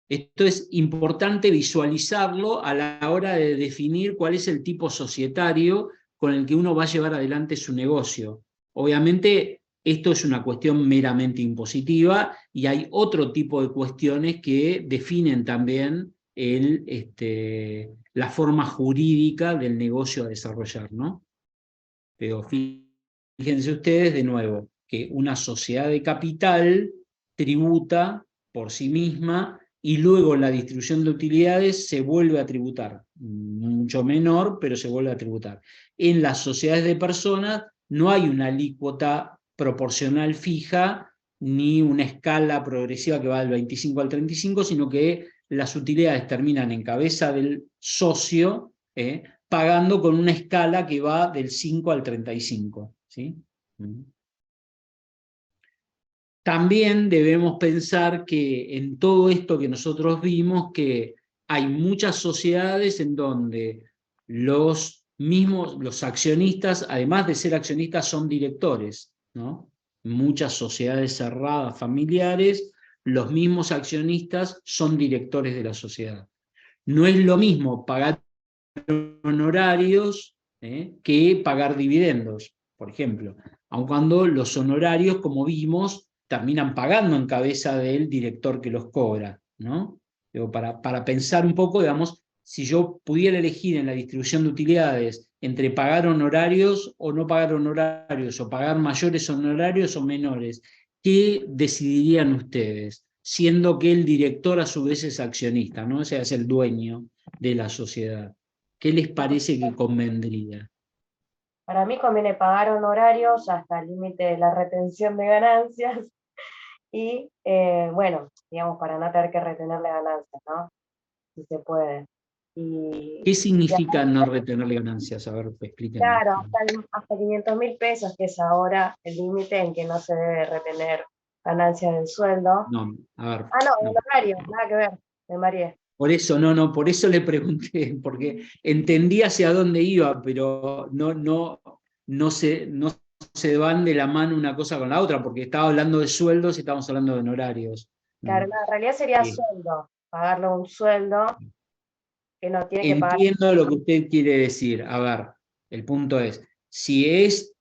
Esto es importante visualizarlo a la hora de definir cuál es el tipo societario con el que uno va a llevar adelante su negocio. Obviamente, esto es una cuestión meramente impositiva y hay otro tipo de cuestiones que definen también la forma jurídica del negocio a desarrollar, ¿no? Pero fíjense ustedes de nuevo que una sociedad de capital tributa por sí misma y luego en la distribución de utilidades se vuelve a tributar, mucho menor, pero se vuelve a tributar. En las sociedades de personas no hay una alícuota proporcional fija ni una escala progresiva que va del 25 al 35, sino que las utilidades terminan en cabeza del socio, pagando con una escala que va del 5 al 35, ¿sí? También debemos pensar que en todo esto que nosotros vimos, que hay muchas sociedades en donde los accionistas, además de ser accionistas, son directores, ¿no? Muchas sociedades cerradas, familiares, los mismos accionistas son directores de la sociedad. No es lo mismo pagar honorarios que pagar dividendos, por ejemplo, aun cuando los honorarios, como vimos, terminan pagando en cabeza del director que los cobra, ¿no? Pero para pensar un poco, digamos, si yo pudiera elegir en la distribución de utilidades entre pagar honorarios o no pagar honorarios, o pagar mayores honorarios o menores, ¿qué decidirían ustedes? Siendo que el director a su vez es accionista, ¿no? O sea, es el dueño de la sociedad. ¿Qué les parece que convendría?
Para mí conviene pagar honorarios hasta el límite de la retención de ganancias y, bueno, digamos, para no tener que retenerle ganancias, ¿no? Si se puede.
¿Qué significa no retenerle ganancias? A ver, explíquenme.
Claro, hasta 500.000 pesos, que es ahora el límite en que no se debe retener ganancias del sueldo.
No, a ver.
No, honorario, nada que ver, me mareé.
Por eso, por eso le pregunté, porque entendí hacia dónde iba, pero no se van de la mano una cosa con la otra, porque estaba hablando de sueldos y estamos hablando de honorarios.
Claro, en realidad sería sueldo, pagarle un sueldo que no tiene que pagar.
Entiendo lo que usted quiere decir. A ver, el punto es, si es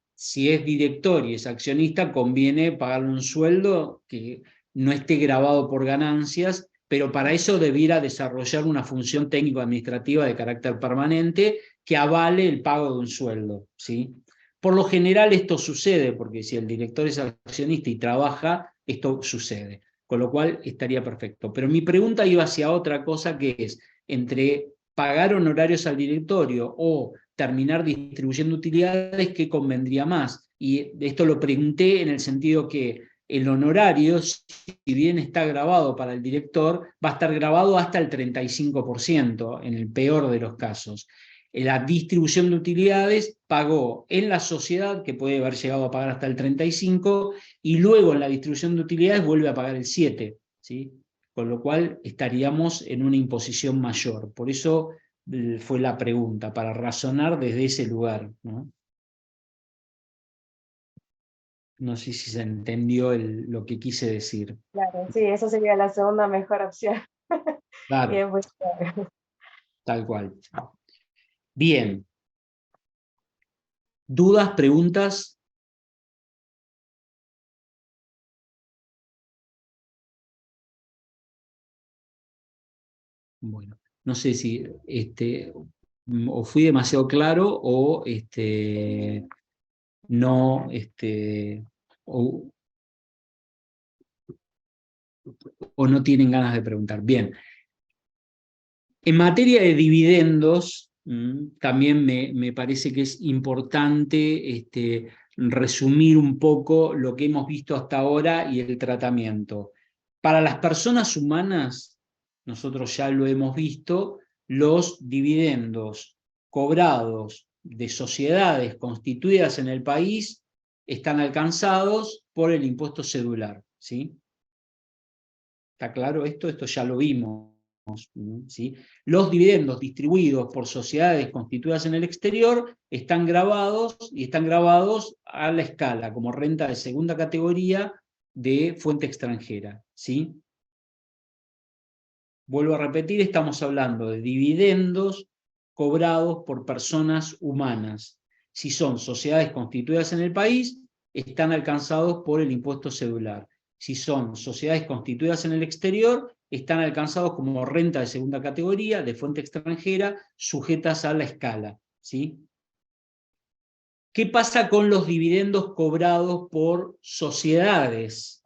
director y es accionista, conviene pagarle un sueldo que no esté grabado por ganancias, pero para eso debiera desarrollar una función técnico-administrativa de carácter permanente que avale el pago de un sueldo, ¿sí? Por lo general esto sucede, porque si el director es accionista y trabaja, esto sucede, con lo cual estaría perfecto. Pero mi pregunta iba hacia otra cosa, que es, entre pagar honorarios al directorio o terminar distribuyendo utilidades, ¿qué convendría más? Y esto lo pregunté en el sentido que el honorario, si bien está grabado para el director, va a estar grabado hasta el 35%, en el peor de los casos. La distribución de utilidades pagó en la sociedad, que puede haber llegado a pagar hasta el 35%, y luego en la distribución de utilidades vuelve a pagar el 7%, ¿sí? Con lo cual estaríamos en una imposición mayor. Por eso fue la pregunta, para razonar desde ese lugar, ¿no? No sé si se entendió lo que quise decir.
Claro, sí, esa sería la segunda mejor opción.
Claro,
Y después, claro.
tal cual. Bien. ¿Dudas, preguntas? Bueno, no sé si o fui demasiado claro o no, o no tienen ganas de preguntar. Bien. En materia de dividendos, también me parece que es importante resumir un poco lo que hemos visto hasta ahora y el tratamiento. Para las personas humanas, nosotros ya lo hemos visto, los dividendos cobrados de sociedades constituidas en el país están alcanzados por el impuesto cedular, ¿sí? ¿Está claro esto? Esto ya lo vimos, ¿sí? Los dividendos distribuidos por sociedades constituidas en el exterior están grabados, y están grabados a la escala, como renta de segunda categoría de fuente extranjera, ¿sí? Vuelvo a repetir, estamos hablando de dividendos cobrados por personas humanas. Si son sociedades constituidas en el país, están alcanzados por el impuesto cedular. Si son sociedades constituidas en el exterior, están alcanzados como renta de segunda categoría, de fuente extranjera, sujetas a la escala, ¿sí? ¿Qué pasa con los dividendos cobrados por sociedades?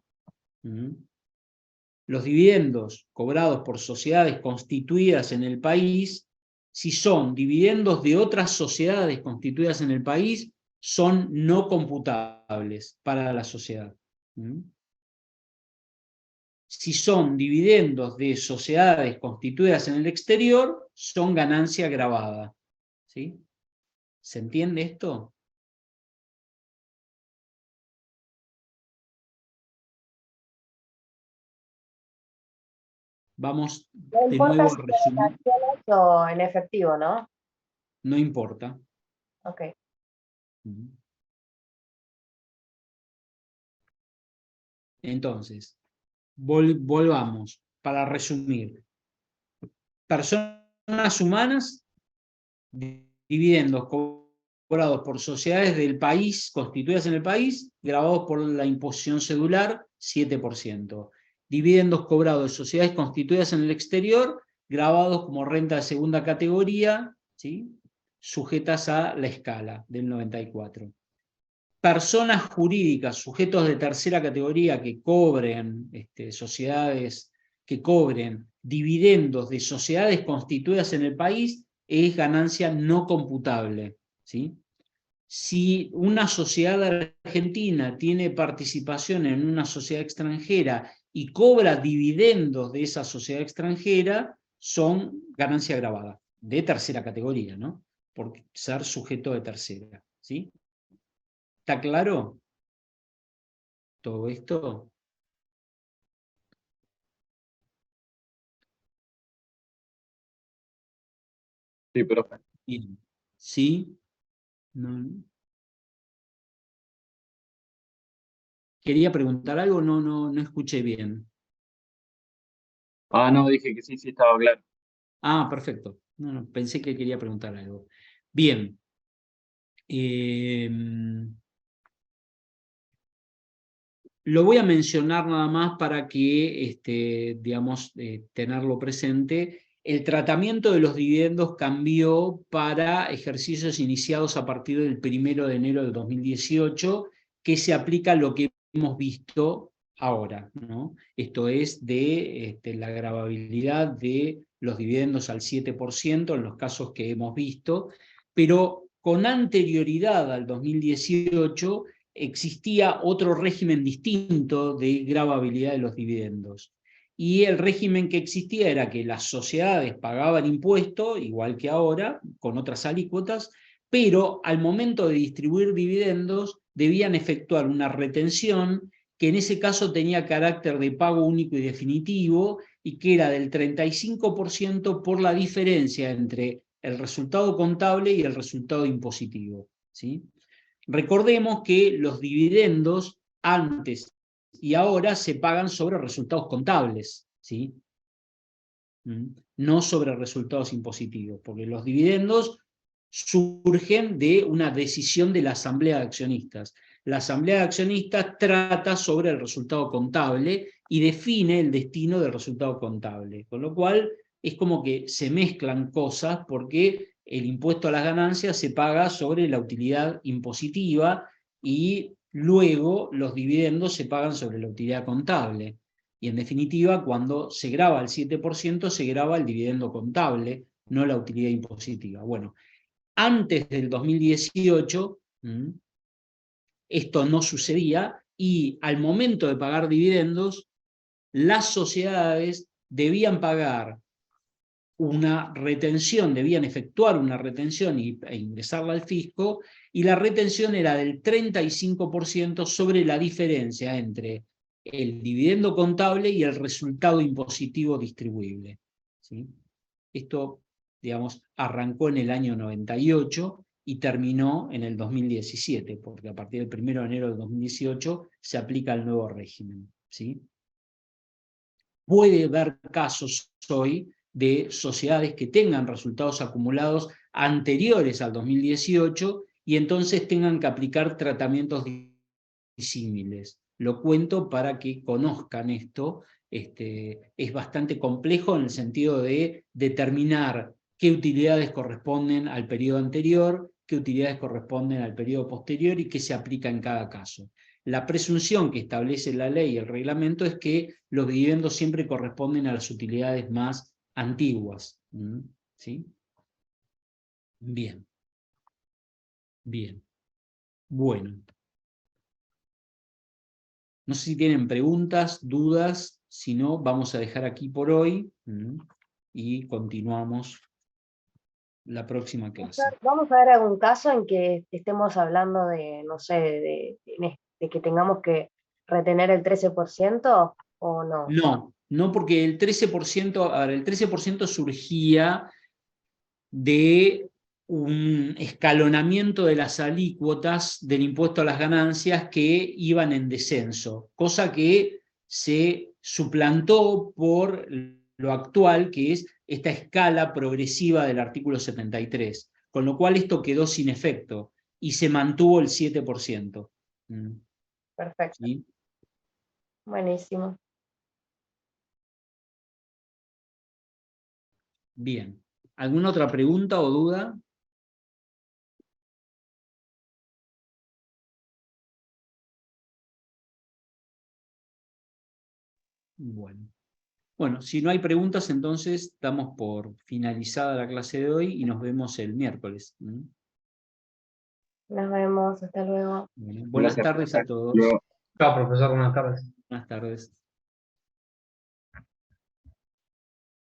Los dividendos cobrados por sociedades constituidas en el país, si son dividendos de otras sociedades constituidas en el país, son no computables para la sociedad. Si son dividendos de sociedades constituidas en el exterior, son ganancia gravada. ¿Sí? ¿Se entiende esto? Vamos
No
de
importa
nuevo
si
a
son en
resumir.
acciones o en efectivo, ¿no?
No importa.
Ok.
Entonces, volvamos, para resumir. Personas humanas, dividendos cobrados por sociedades del país, constituidas en el país, grabados por la imposición cedular, 7%. Dividendos cobrados de sociedades constituidas en el exterior, grabados como renta de segunda categoría, ¿sí? Sujetas a la escala del 94. Personas jurídicas, sujetos de tercera categoría que cobren, sociedades que cobren dividendos de sociedades constituidas en el país, es ganancia no computable, ¿sí? Si una sociedad argentina tiene participación en una sociedad extranjera y cobra dividendos de esa sociedad extranjera, son ganancia gravada, de tercera categoría, ¿no? Por ser sujeto de tercera, ¿sí? ¿Está claro todo esto?
Sí, profe.
Bien. ¿Sí? No. ¿Quería preguntar algo? No escuché bien.
Ah, no, dije que sí, estaba claro.
Ah, perfecto. No, pensé que quería preguntar algo. Bien. Lo voy a mencionar nada más para que, digamos, tenerlo presente. El tratamiento de los dividendos cambió para ejercicios iniciados a partir del 1 de enero del 2018, que se aplica a lo que hemos visto ahora, ¿no? Esto es de la gravabilidad de los dividendos al 7% en los casos que hemos visto, pero con anterioridad al 2018 existía otro régimen distinto de gravabilidad de los dividendos. Y el régimen que existía era que las sociedades pagaban impuesto, igual que ahora, con otras alícuotas, pero al momento de distribuir dividendos debían efectuar una retención que en ese caso tenía carácter de pago único y definitivo, y que era del 35% por la diferencia entre el resultado contable y el resultado impositivo, ¿sí? Recordemos que los dividendos antes y ahora se pagan sobre resultados contables, ¿sí? No sobre resultados impositivos, porque los dividendos surgen de una decisión de la Asamblea de Accionistas. La Asamblea de Accionistas trata sobre el resultado contable y define el destino del resultado contable, con lo cual es como que se mezclan cosas porque el impuesto a las ganancias se paga sobre la utilidad impositiva y luego los dividendos se pagan sobre la utilidad contable. Y en definitiva, cuando se grava el 7%, se grava el dividendo contable, no la utilidad impositiva. Bueno, antes del 2018, esto no sucedía, y al momento de pagar dividendos, las sociedades debían pagar una retención, debían efectuar una retención e ingresarla al fisco, y la retención era del 35% sobre la diferencia entre el dividendo contable y el resultado impositivo distribuible, ¿sí? Esto, digamos, arrancó en el año 98 y terminó en el 2017, porque a partir del 1 de enero del 2018 se aplica el nuevo régimen, ¿sí? Puede haber casos hoy de sociedades que tengan resultados acumulados anteriores al 2018 y entonces tengan que aplicar tratamientos disímiles. Lo cuento para que conozcan esto. Es bastante complejo en el sentido de determinar qué utilidades corresponden al periodo anterior, qué utilidades corresponden al periodo posterior y qué se aplica en cada caso. La presunción que establece la ley y el reglamento es que los dividendos siempre corresponden a las utilidades más antiguas, ¿sí? Bien. Bien. Bueno. No sé si tienen preguntas, dudas, si no, vamos a dejar aquí por hoy y continuamos la próxima clase.
Vamos a ver algún caso en que estemos hablando de, no sé, de que tengamos que retener el 13% o no.
No, porque el 13%, a ver, el 13% surgía de un escalonamiento de las alícuotas del impuesto a las ganancias que iban en descenso, cosa que se suplantó por lo actual, que es esta escala progresiva del artículo 73, con lo cual esto quedó sin efecto y se mantuvo el 7%.
Perfecto.
¿Sí?
Buenísimo.
Bien. ¿Alguna otra pregunta o duda? Bueno, si no hay preguntas, entonces damos por finalizada la clase de hoy y nos vemos el miércoles.
Nos vemos, hasta luego.
Bueno, buenas tardes a todos.
Luego.
Chao, profesor, buenas tardes.
Buenas tardes.